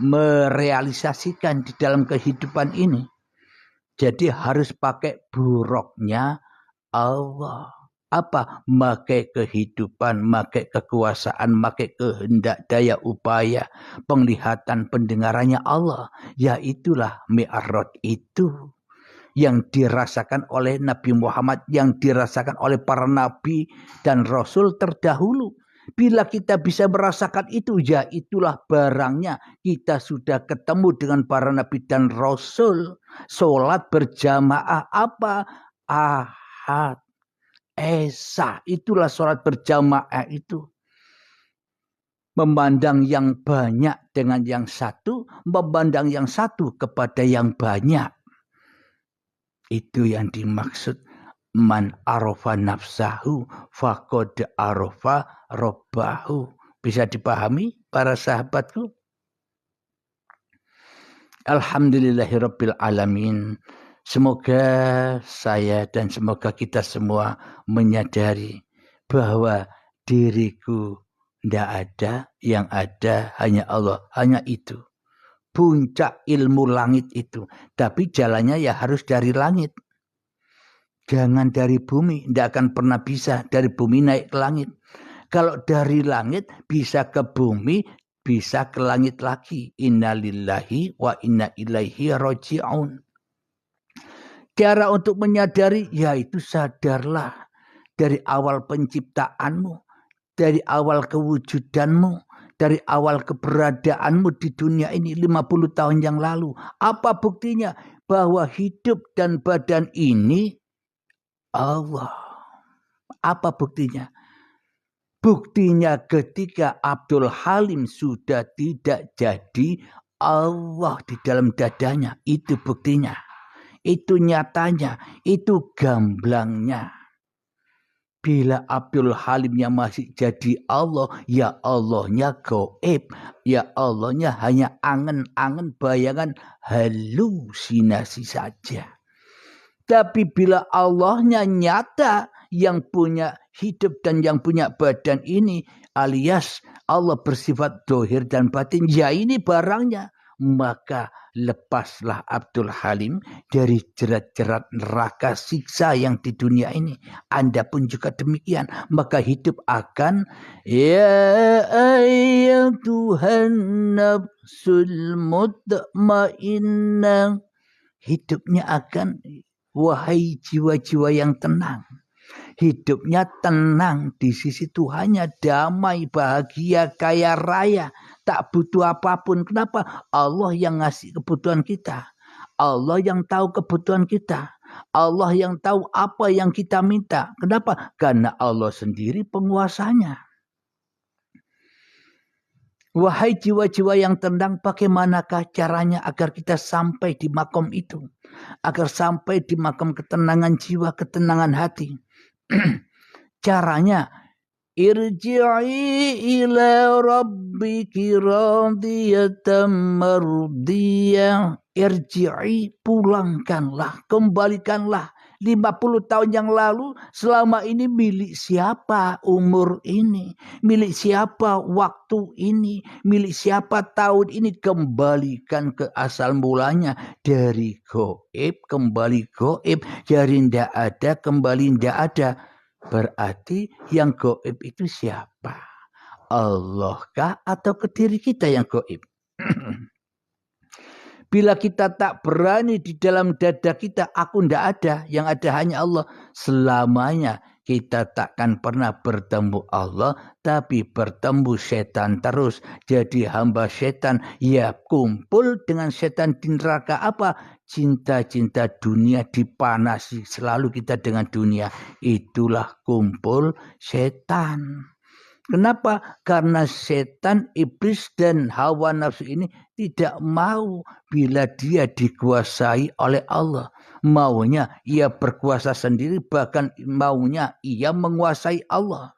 S1: merealisasikan di dalam kehidupan ini. Jadi harus pakai buruknya Allah. Apa? Makai kehidupan, makai kekuasaan, makai kehendak, daya upaya, penglihatan, pendengarannya Allah. Ya itulah Mi'raj itu. Yang dirasakan oleh Nabi Muhammad, yang dirasakan oleh para nabi dan rasul terdahulu. Bila kita bisa merasakan itu, ya itulah barangnya. Kita sudah ketemu dengan para nabi dan rasul. Sholat berjamaah apa? Ahad. Esa. Itulah sholat berjamaah itu. Memandang yang banyak dengan yang satu, memandang yang satu kepada yang banyak. Itu yang dimaksud man arafa nafsahu faqad arafa rabbahu. Bisa dipahami para sahabatku? Alhamdulillahirabbil alamin. Semoga saya dan semoga kita semua menyadari bahwa diriku tidak ada, yang ada hanya Allah, hanya itu. Puncak ilmu langit itu. Tapi jalannya ya harus dari langit. Jangan dari bumi. Tidak akan pernah bisa dari bumi naik ke langit. Kalau dari langit bisa ke bumi, bisa ke langit lagi. Inna lillahi wa inna ilaihi raji'un. Cara untuk menyadari, yaitu sadarlah dari awal penciptaanmu, dari awal kewujudanmu, dari awal keberadaanmu di dunia ini 50 tahun yang lalu. Apa buktinya? Bahwa hidup dan badan ini Allah. Apa buktinya? Buktinya ketika Abdul Halim sudah tidak jadi Allah di dalam dadanya. Itu buktinya. Itu nyatanya. Itu gamblangnya. Bila Abdul Halimnya masih jadi Allah, ya Allahnya gaib. Ya Allahnya hanya angan-angan, bayangan, halusinasi saja. Tapi bila Allahnya nyata, yang punya hidup dan yang punya badan ini, alias Allah bersifat dohir dan batin, ya ini barangnya. Maka lepaslah Abdul Halim dari jerat-jerat neraka siksa yang di dunia ini. Anda pun juga demikian. Maka hidup akan ya ayyatuhan nafsul mutmainnah. Hidupnya akan wahai jiwa-jiwa yang tenang. Hidupnya tenang di sisi Tuhannya, damai, bahagia, kaya raya, tak butuh apapun. Kenapa? Allah yang ngasih kebutuhan kita. Allah yang tahu kebutuhan kita. Allah yang tahu apa yang kita minta. Kenapa? Karena Allah sendiri penguasanya. Wahai jiwa-jiwa yang tenang, bagaimanakah caranya agar kita sampai di makom itu? Agar sampai di makom ketenangan jiwa, ketenangan hati. Caranya, irji'i ila rabbiki radiyatan mardiyah. Irji'i, pulangkanlah, kembalikanlah. 50 tahun yang lalu, selama ini milik siapa umur ini? Milik siapa waktu ini? Milik siapa tahun ini? Kembalikan ke asal mulanya. Dari gaib, kembali gaib. Dari tidak ada, kembali tidak ada. Berarti yang gaib itu siapa? Allah kah atau ke diri kita yang gaib? Bila kita tak berani di dalam dada kita, aku ndak ada, yang ada hanya Allah selamanya. kita takkan pernah bertemu Allah, tapi bertemu setan terus. Jadi hamba setan, ya kumpul dengan setan di neraka apa? Cinta-cinta dunia, dipanasi selalu kita dengan dunia. Itulah kumpul setan. Kenapa? Karena setan, iblis, dan hawa nafsu ini tidak mau bila dia dikuasai oleh Allah. Maunya ia berkuasa sendiri, bahkan maunya ia menguasai Allah.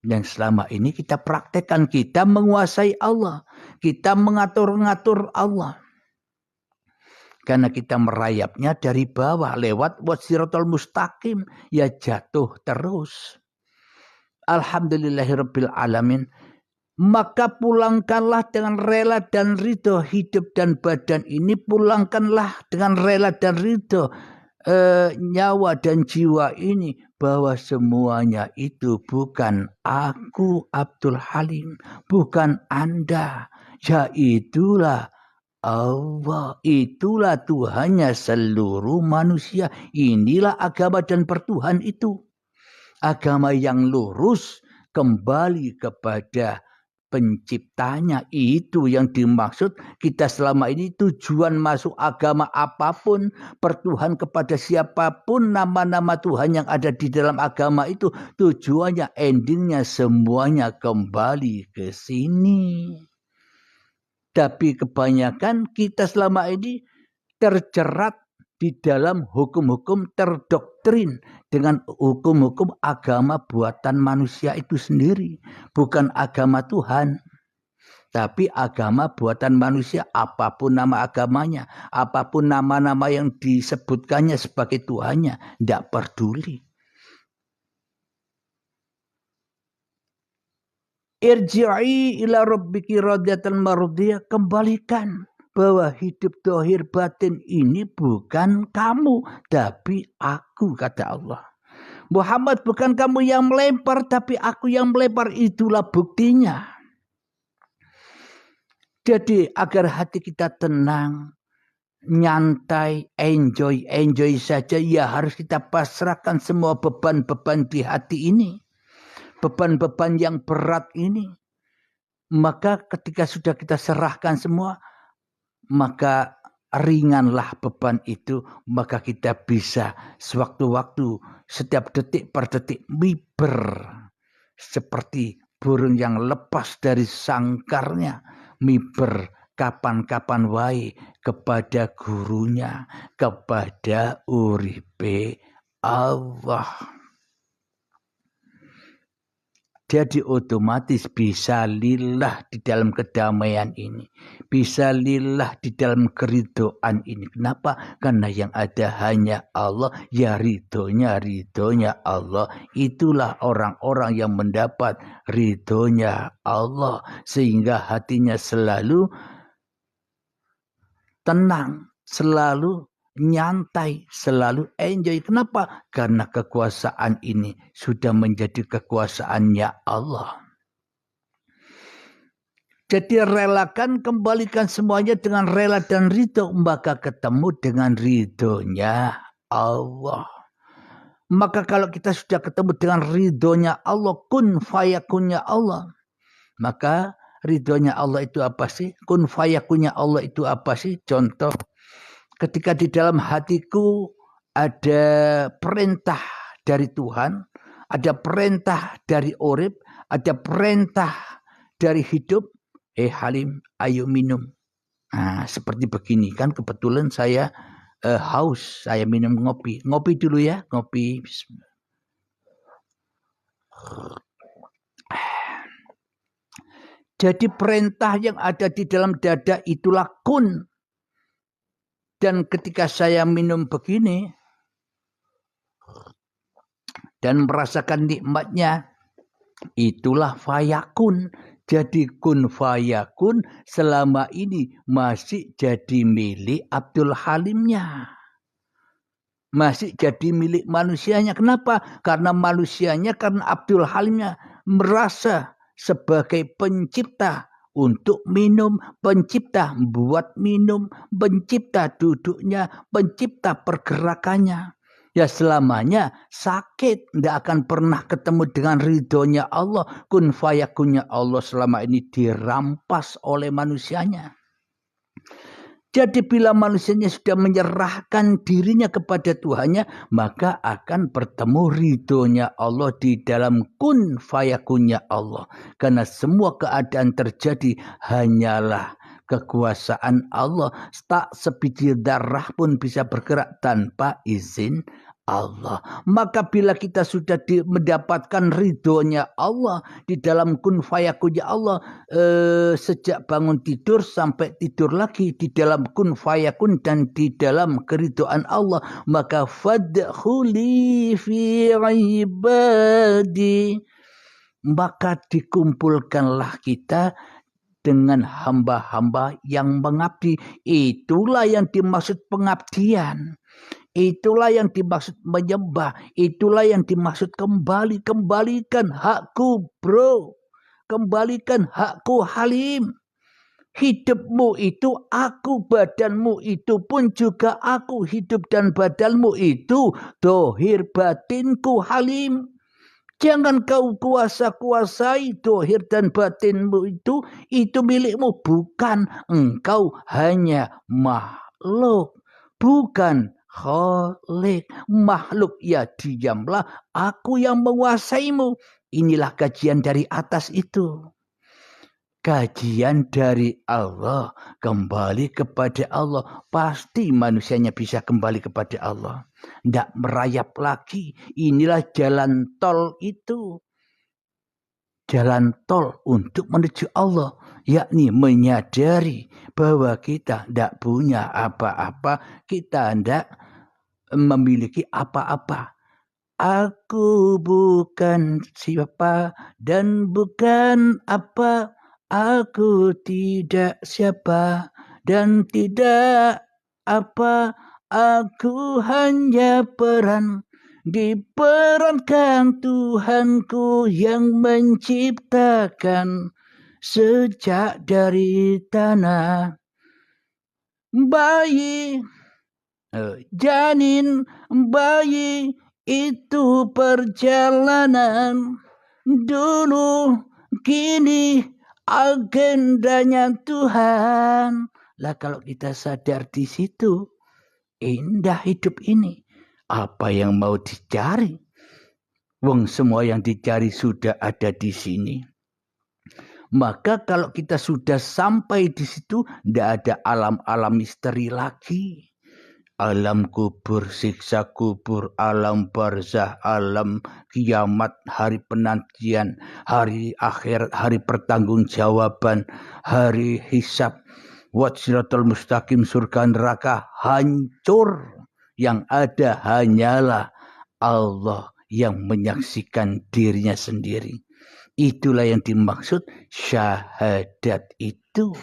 S1: Dan selama ini kita praktekkan, kita menguasai Allah. Kita mengatur-ngatur Allah. Karena kita merayapnya dari bawah lewat wasiratul mustaqim, ya jatuh terus. Alhamdulillahirabbil alamin. Maka pulangkanlah dengan rela dan ridho hidup dan badan ini, pulangkanlah dengan rela dan ridho nyawa dan jiwa ini, bahwa semuanya itu bukan aku Abdul Halim, bukan Anda, ya itulah Allah, itulah Tuhannya seluruh manusia. Inilah agama dan pertuhan itu. Agama yang lurus kembali kepada penciptanya, itu yang dimaksud. Kita selama ini tujuan masuk agama apapun, bertuhan kepada siapapun, nama-nama Tuhan yang ada di dalam agama itu, tujuannya, endingnya semuanya kembali ke sini. Tapi kebanyakan kita selama ini terjerat di dalam hukum-hukum, terdoktrin dengan hukum-hukum agama buatan manusia itu sendiri. Bukan agama Tuhan, tapi agama buatan manusia, apapun nama agamanya, apapun nama-nama yang disebutkannya sebagai Tuhannya, tidak peduli. Irji'i ila rabbiki radiyatan mardiyah, kembalikan bahwa hidup dohir batin ini bukan kamu, tapi aku, kata Allah. Muhammad, bukan kamu yang melempar, tapi aku yang melempar. Itulah buktinya. Jadi agar hati kita tenang, nyantai, enjoy saja, ya harus kita pasrahkan semua beban-beban di hati ini. Beban-beban yang berat ini. Maka ketika sudah kita serahkan semua, maka ringanlah beban itu, maka kita bisa sewaktu-waktu, setiap detik per detik miber seperti burung yang lepas dari sangkarnya, miber kapan-kapan wae kepada gurunya, kepada uripe Allah. Jadi otomatis bisa lillah di dalam kedamaian ini. Bisa lillah di dalam keridhaan ini. Kenapa? Karena yang ada hanya Allah. Ya ridhonya Allah. Itulah orang-orang yang mendapat ridhonya Allah. Sehingga hatinya selalu tenang. Selalu nyantai, selalu enjoy. Kenapa? Karena kekuasaan ini sudah menjadi kekuasaannya Allah. Jadi relakan, kembalikan semuanya dengan rela dan ridho, maka ketemu dengan ridhonya Allah. Maka kalau kita sudah ketemu dengan ridhonya Allah, kun fayakunnya Allah, maka ridhonya Allah itu apa sih? Kun fayakunnya Allah itu apa sih? Contoh, ketika di dalam hatiku ada perintah dari Tuhan, ada perintah dari urip, ada perintah dari hidup, Halim, ayo minum. Nah, seperti begini kan, kebetulan saya haus, saya minum ngopi. Ngopi dulu ya, ngopi. Jadi perintah yang ada di dalam dada itulah kun. Dan ketika saya minum begini dan merasakan nikmatnya, itulah fayakun. Jadi kun fayakun selama ini masih jadi milik Abdul Halimnya. Masih jadi milik manusianya. Kenapa? Karena manusianya, karena Abdul Halimnya merasa sebagai pencipta. Untuk minum, pencipta buat minum, pencipta duduknya, pencipta pergerakannya. ya selamanya sakit, tidak akan pernah ketemu dengan ridhonya Allah. Kun fayakunnya Allah selama ini dirampas oleh manusianya. Jadi bila manusianya sudah menyerahkan dirinya kepada Tuhannya, maka akan bertemu ridhonya Allah di dalam kun fayakunnya Allah. Karena semua keadaan terjadi hanyalah kekuasaan Allah. Tak sebiji darah pun bisa bergerak tanpa izin Allah. Maka bila kita sudah mendapatkan ridhonya Allah di dalam kun fayakunnya Allah, sejak bangun tidur sampai tidur lagi di dalam kun fayakun dan di dalam keridhaan Allah, maka fadkhuli fi ibadi, maka dikumpulkanlah kita dengan hamba-hamba yang mengabdi. Itulah yang dimaksud pengabdian. Itulah yang dimaksud menyembah. Itulah yang dimaksud kembali. Kembalikan hakku, bro. Kembalikan hakku, Halim. Hidupmu itu aku, badanmu itu pun juga aku. Hidup dan badanmu itu dohir batinku, Halim. Jangan kau kuasai dohir dan batinmu itu milikmu. Bukan, engkau hanya makhluk. Bukan Khalik, makhluk ya diamlah, aku yang menguasaimu. Inilah kajian dari atas itu. Kajian dari Allah, kembali kepada Allah. Pasti manusianya bisa kembali kepada Allah. Tidak merayap lagi. Inilah jalan tol itu. Jalan tol untuk menuju Allah. Yakni menyadari bahwa kita tidak punya apa-apa. Kita tidak memiliki apa-apa. Aku bukan siapa dan bukan apa. Aku tidak siapa dan tidak apa. Aku hanya peran, diperankan Tuhanku yang menciptakan sejak dari tanah bayi. Janin bayi itu perjalanan dulu, kini agendanya Tuhan. Lah kalau kita sadar di situ, indah hidup ini. Apa yang mau dicari? Wong semua yang dicari sudah ada di sini. Maka kalau kita sudah sampai di situ, tidak ada alam-alam misteri lagi. Alam kubur, siksa kubur, alam barzah, alam kiamat, hari penantian, hari akhir, hari pertanggungjawaban, hari hisab, Siratal mustaqim, surga neraka, hancur. Yang ada hanyalah Allah yang menyaksikan dirinya sendiri. Itulah yang dimaksud syahadat itu.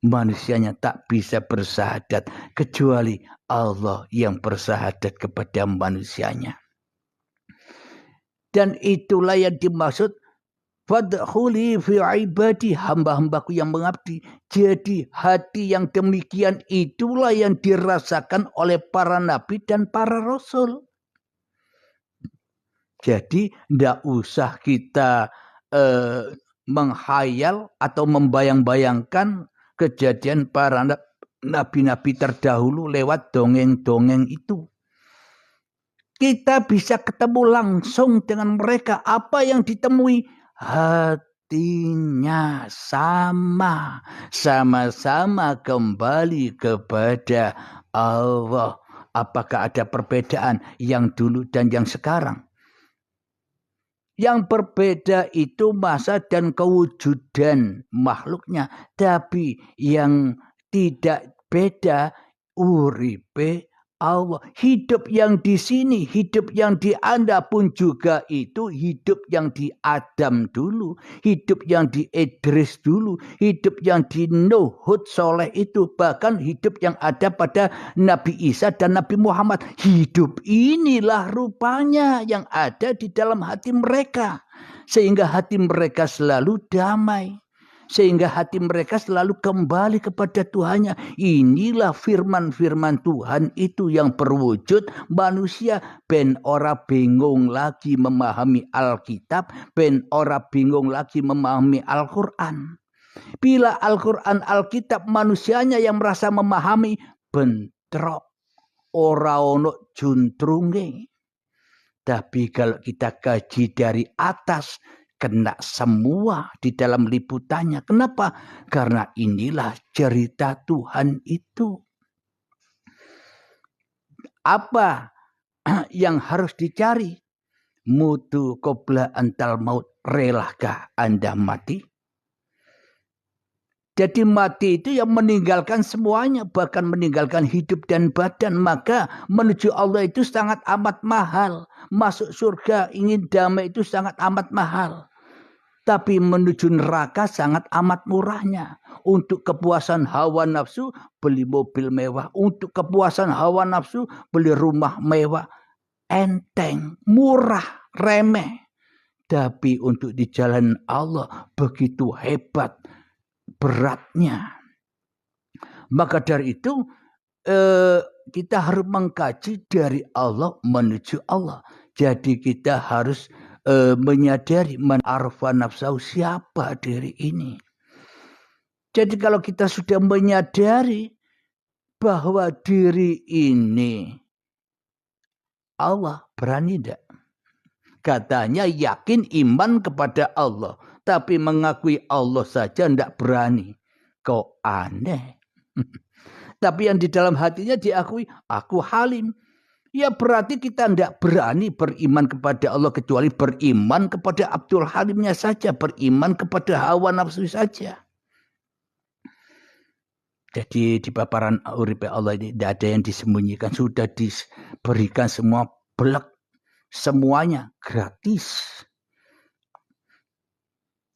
S1: Manusianya tak bisa bersahadat kecuali Allah yang bersahadat kepada manusianya. Dan itulah yang dimaksud fadkhuli fi ibadi, hamba-hambaku yang mengabdi. Jadi hati yang demikian itulah yang dirasakan oleh para nabi dan para rasul. Jadi tidak usah kita menghayal atau membayang-bayangkan kejadian para nabi-nabi terdahulu lewat dongeng-dongeng itu. Kita bisa ketemu langsung dengan mereka. Apa yang ditemui? Hatinya sama. Sama-sama kembali kepada Allah. Apakah ada perbedaan yang dulu dan yang sekarang? Yang berbeda itu masa dan kewujudan makhluknya. Tapi yang tidak beda uripe Allah. Hidup yang di sini, hidup yang di Anda pun juga itu hidup yang di Adam dulu. Hidup yang di Idris dulu. Hidup yang di Nuh, Hud, Soleh itu. Bahkan hidup yang ada pada Nabi Isa dan Nabi Muhammad. Hidup inilah rupanya yang ada di dalam hati mereka. Sehingga hati mereka selalu damai. sehingga hati mereka selalu kembali kepada Tuhannya. Inilah firman-firman Tuhan itu yang berwujud manusia ben ora bingung lagi memahami Alkitab, ben ora bingung lagi memahami Al-Quran. Bila Al-Quran, Alkitab manusianya yang merasa memahami, bentrok, ora ono juntrunge. Tapi kalau kita kaji dari atas, kena semua di dalam liputannya. Kenapa? Karena inilah cerita Tuhan itu. Apa yang harus dicari? Mutu qobla antal maut, relakah Anda mati? Jadi mati itu yang meninggalkan semuanya, bahkan meninggalkan hidup dan badan. Maka menuju Allah itu sangat amat mahal. Masuk surga ingin damai itu sangat amat mahal. Tapi menuju neraka sangat amat murahnya. Untuk kepuasan hawa nafsu beli mobil mewah. Untuk kepuasan hawa nafsu beli rumah mewah. Enteng, murah, remeh. Tapi untuk di jalan Allah begitu hebat, beratnya. Maka dari itu kita harus mengkaji dari Allah menuju Allah. Jadi kita harus menyadari man arfa nafsahu, siapa diri ini. Jadi kalau kita sudah menyadari bahwa diri ini Allah, berani tidak? Katanya yakin iman kepada Allah, tapi mengakui Allah saja tidak berani. Kok aneh. Tapi yang di dalam hatinya diakui, aku halim. Ya berarti kita tidak berani beriman kepada Allah kecuali beriman kepada Abdul Halimnya saja, beriman kepada hawa nafsu saja. Jadi di paparan uripe Allah ini tidak ada yang disembunyikan, sudah diberikan semua belak, semuanya gratis.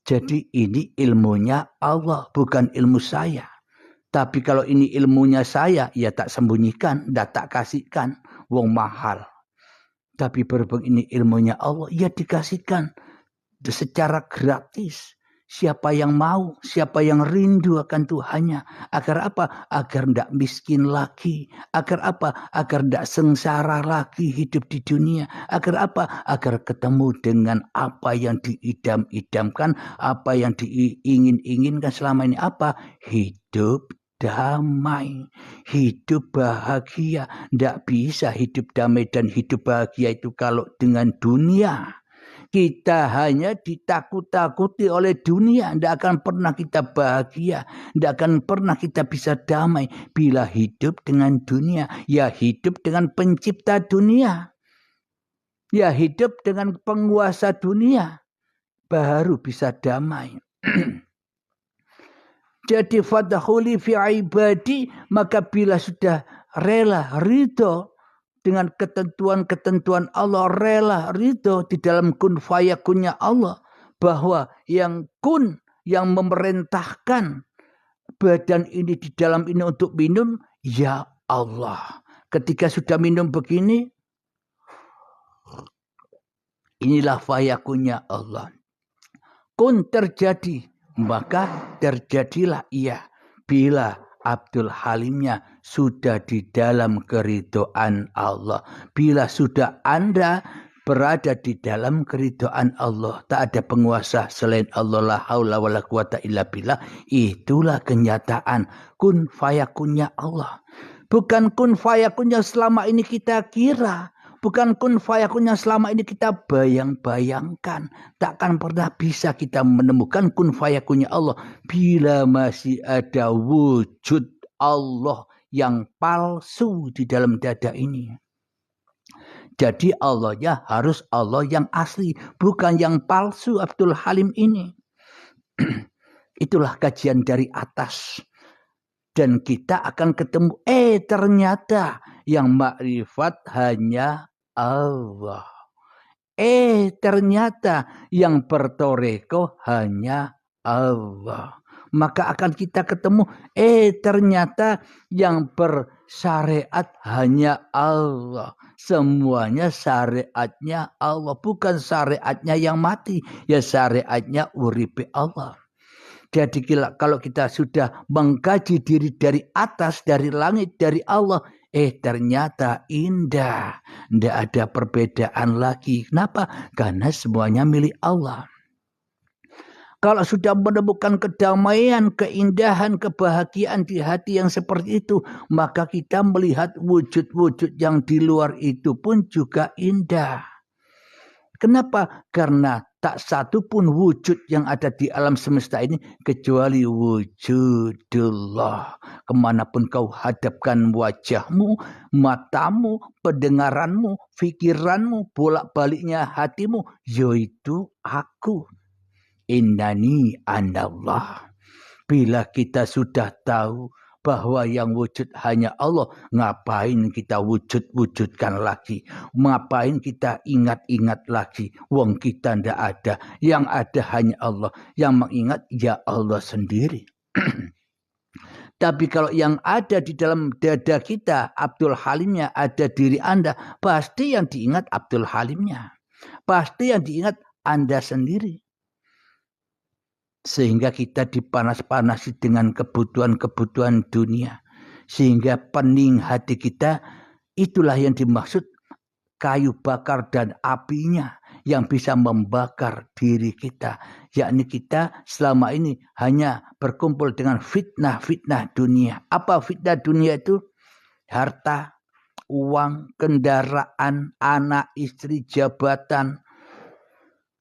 S1: Jadi ini ilmunya Allah, bukan ilmu saya. Tapi kalau ini ilmunya saya, ya tak sembunyikan, tak kasihkan, wong mahal. Tapi berhubung ini ilmunya Allah, ya dikasihkan secara gratis. Siapa yang mau, siapa yang rindu akan Tuhannya. Agar apa? Agar tidak miskin lagi. Agar apa? Agar tidak sengsara lagi hidup di dunia. Agar apa? Agar ketemu dengan apa yang diidam-idamkan, apa yang diingin-inginkan selama ini. Apa? Hidup damai, hidup bahagia. Tidak bisa hidup damai dan hidup bahagia itu kalau dengan dunia. Kita hanya ditakut-takuti oleh dunia. Tidak akan pernah kita bahagia. Tidak akan pernah kita bisa damai. Bila hidup dengan dunia, ya hidup dengan pencipta dunia. Ya hidup dengan penguasa dunia. Baru bisa damai. Jadi fadkhuli fi ibadi, maka bila sudah rela, ridho dengan ketentuan-ketentuan Allah, rela ridho di dalam kun fayakunnya Allah, bahwa yang kun, yang memerintahkan badan ini di dalam ini untuk minum, ya Allah. Ketika sudah minum begini, inilah fayakunnya Allah. Kun terjadi, maka terjadilah ia. Bila Abdul Halimnya sudah di dalam keridhaan Allah. Bila sudah Anda berada di dalam keridhaan Allah, tak ada penguasa selain Allah, la haula wala quwata illa billah. Itulah kenyataan kun fayakunnya Allah. Bukan kun fayakunnya selama ini kita kira. Bukan kun fayakunnya selama ini kita bayang-bayangkan. Takkan pernah bisa kita menemukan kun fayakunnya Allah bila masih ada wujud Allah yang palsu di dalam dada ini. Jadi Allahnya harus Allah yang asli, bukan yang palsu Abdul Halim ini. Itulah kajian dari atas. Dan kita akan ketemu, ternyata yang makrifat hanya Allah. Ternyata yang bertoreko hanya Allah. Maka akan kita ketemu, ternyata yang bersyariat hanya Allah. Semuanya syariatnya Allah. Bukan syariatnya yang mati. Ya syariatnya uripe Allah. Jadi kalau kita sudah mengkaji diri dari atas, dari langit, dari Allah, ternyata indah. Tidak ada perbedaan lagi. Kenapa? Karena semuanya milik Allah. Kalau sudah menemukan kedamaian, keindahan, kebahagiaan di hati yang seperti itu, maka kita melihat wujud-wujud yang di luar itu pun juga indah. Kenapa? Karena tak satu pun wujud yang ada di alam semesta ini kecuali wujudullah. Kemanapun kau hadapkan wajahmu, matamu, pendengaranmu, pikiranmu, bolak-baliknya hatimu, yaitu aku. Innani anallah. Bila kita sudah tahu bahwa yang wujud hanya Allah, ngapain kita wujud-wujudkan lagi? Ngapain kita ingat-ingat lagi? Wong kita ndak ada, yang ada hanya Allah. Yang mengingat ya Allah sendiri. Tapi kalau yang ada di dalam dada kita, Abdul Halimnya, ada diri Anda, pasti yang diingat Abdul Halimnya. Pasti yang diingat Anda sendiri. Sehingga kita dipanas-panasi dengan kebutuhan-kebutuhan dunia. Sehingga pening hati kita, itulah yang dimaksud kayu bakar dan apinya yang bisa membakar diri kita. Yakni kita selama ini hanya berkumpul dengan fitnah-fitnah dunia. Apa fitnah dunia itu? Harta, uang, kendaraan, anak, istri, jabatan,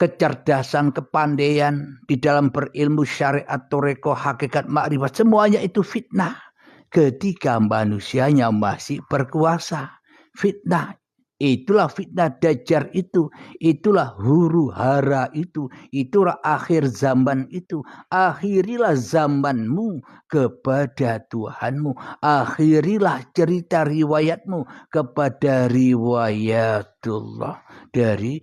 S1: kecerdasan, kepandaian di dalam berilmu syariat, toreko, hakikat, makrifat, semuanya itu fitnah. Ketika manusianya masih berkuasa, fitnah. Itulah fitnah Dajjal itu, itulah huru hara itu, itulah akhir zaman itu. Akhirilah zamanmu kepada Tuhanmu, akhirilah cerita riwayatmu kepada riwayatullah. Dari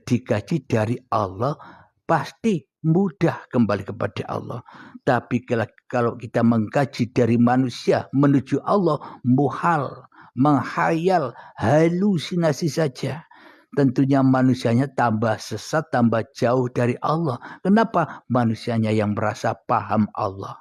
S1: dikaji dari Allah, pasti mudah kembali kepada Allah. Tapi kalau kita mengkaji dari manusia menuju Allah, muhal, menghayal, halusinasi saja. Tentunya manusianya tambah sesat, tambah jauh dari Allah. Kenapa? Manusianya yang merasa paham Allah.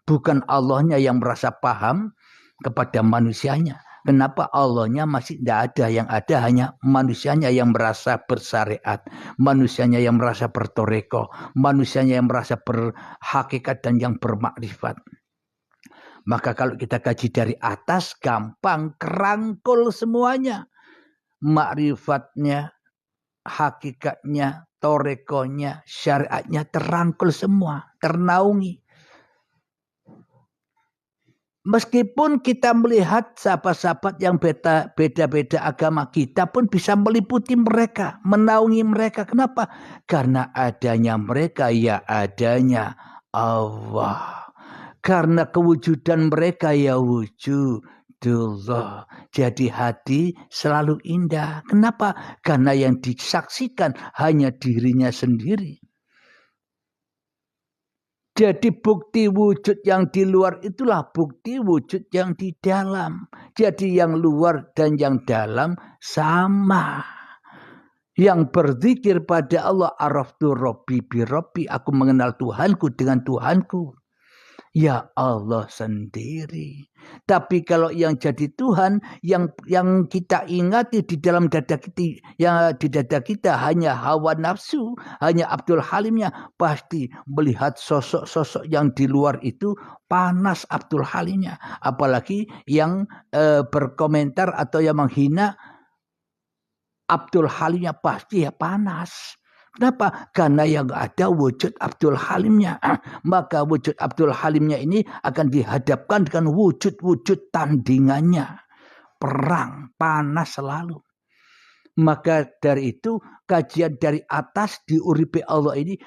S1: Bukan Allahnya yang merasa paham kepada manusianya. Kenapa Allahnya masih tidak ada? Yang ada hanya manusianya yang merasa bersyariat, manusianya yang merasa bertoreko, manusianya yang merasa berhakikat dan yang bermakrifat. Maka kalau kita kaji dari atas, gampang, kerangkul semuanya. Makrifatnya, hakikatnya, torekonya, syariatnya terangkul semua, ternaungi. Meskipun kita melihat sahabat-sahabat yang beda-beda agama, kita pun bisa meliputi mereka, menaungi mereka. Kenapa? Karena adanya mereka, ya adanya Allah. Karena kewujudan mereka, ya wujudullah. Jadi hati selalu indah. Kenapa? Karena yang disaksikan hanya dirinya sendiri. Jadi bukti wujud yang di luar itulah bukti wujud yang di dalam. Jadi yang luar dan yang dalam sama. Yang berzikir pada Allah, araftu rabbi bi rabbi, aku mengenal Tuhanku dengan Tuhanku. Ya Allah sendiri. Tapi kalau yang jadi Tuhan, yang kita ingati di dalam dada kita, yang di dada kita hanya hawa nafsu, hanya Abdul Halimnya, pasti melihat sosok-sosok yang di luar itu panas Abdul Halimnya. Apalagi yang berkomentar atau yang menghina Abdul Halimnya, pasti ya panas. Kenapa? Karena yang ada wujud Abdul Halimnya. Maka wujud Abdul Halimnya ini akan dihadapkan dengan wujud-wujud tandingannya. Perang, panas selalu. Maka dari itu kajian dari atas diuripi Allah ini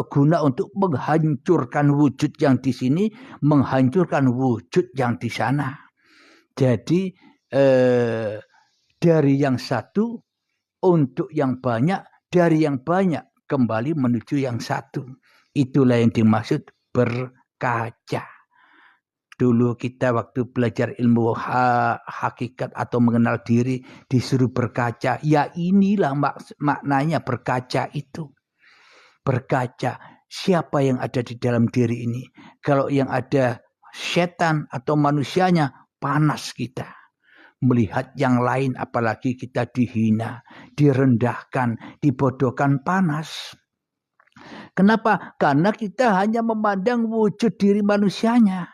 S1: guna untuk menghancurkan wujud yang di sini, menghancurkan wujud yang di sana. Jadi dari yang satu untuk yang banyak, dari yang banyak kembali menuju yang satu. Itulah yang dimaksud berkaca. Dulu kita waktu belajar ilmu hakikat atau mengenal diri disuruh berkaca. Ya inilah maknanya berkaca itu. Berkaca. siapa yang ada di dalam diri ini. Kalau yang ada setan atau manusianya, panas kita. Melihat yang lain apalagi kita dihina, direndahkan, dibodohkan, panas. Kenapa? Karena kita hanya memandang wujud diri manusianya.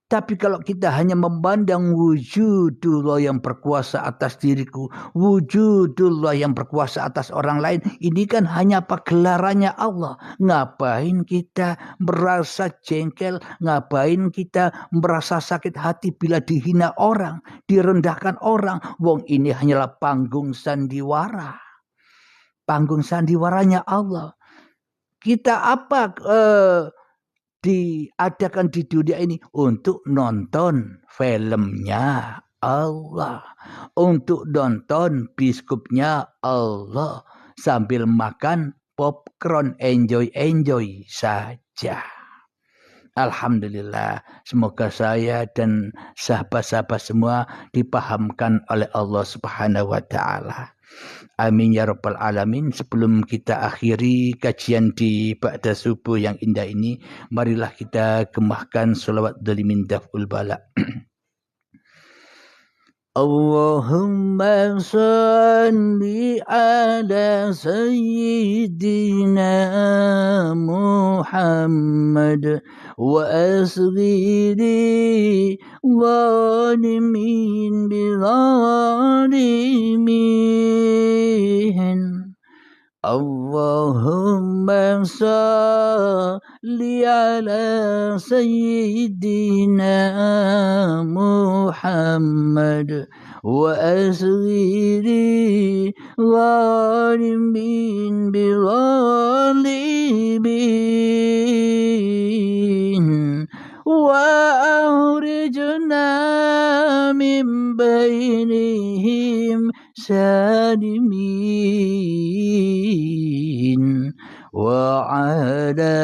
S1: Tapi kalau kita hanya memandang wujudullah yang berkuasa atas diriku, wujudullah yang berkuasa atas orang lain, ini kan hanya pagelarannya Allah. Ngapain kita merasa jengkel, ngapain kita merasa sakit hati bila dihina orang, direndahkan orang. Wong ini hanyalah panggung sandiwara. Panggung sandiwaranya Allah. Kita apa diadakan di dunia ini untuk nonton filmnya Allah, untuk nonton biskupnya Allah, sambil makan popcorn, enjoy saja. Alhamdulillah, semoga saya dan sahabat-sahabat semua dipahamkan oleh Allah Subhanahu wa taala. Amin ya rabbal alamin. Sebelum kita akhiri kajian di Ba'da Subuh yang indah ini, marilah kita gemahkan sholawat dalimin daf'ul bala. Allahumma salli ala sayyidina Muhammad wa asghiri zalimin bizalimin. Allahumma salli ala sayyidina Muhammad wa asghiri zalimin bizalimin wa ahrijna min bainihim salimin wa ala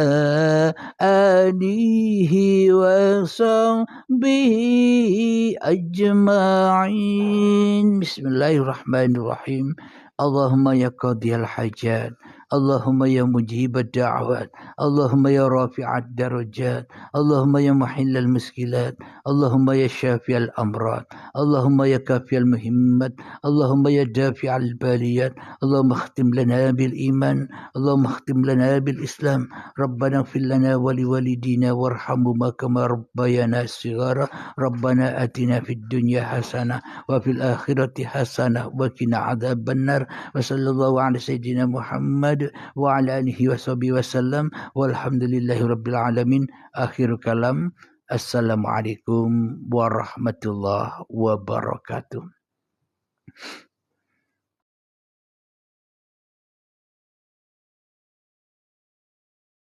S1: alihi wa sahbihi ajma'in. Bismillahirrahmanirrahim. Allahumma ya qadiyal hajat, Allahumma ya mujibad da'wat, Allahumma ya rafi'ad darajat, Allahumma ya muhillal muskilat, Allahumma ya syafi'al amrad, Allahumma ya kafiyal muhimmat, Allahumma ya dafi'al baliyat, Allahumma khtim lana bil iman, Allahumma khtim lana bil islam, Rabbana ighfir lana wa liwalidina warhamhuma kama rabbayana shighara, Rabbana atina fid dunya hasanah wa fil akhirati hasanah wa qina adzabannar. Wa sallallahu ala sayyidina Muhammad wa ala alihi wa sahbihi wasallam walhamdulillahi rabbil alamin. Akhir kalam. Assalamualaikum warahmatullahi wabarakatuh.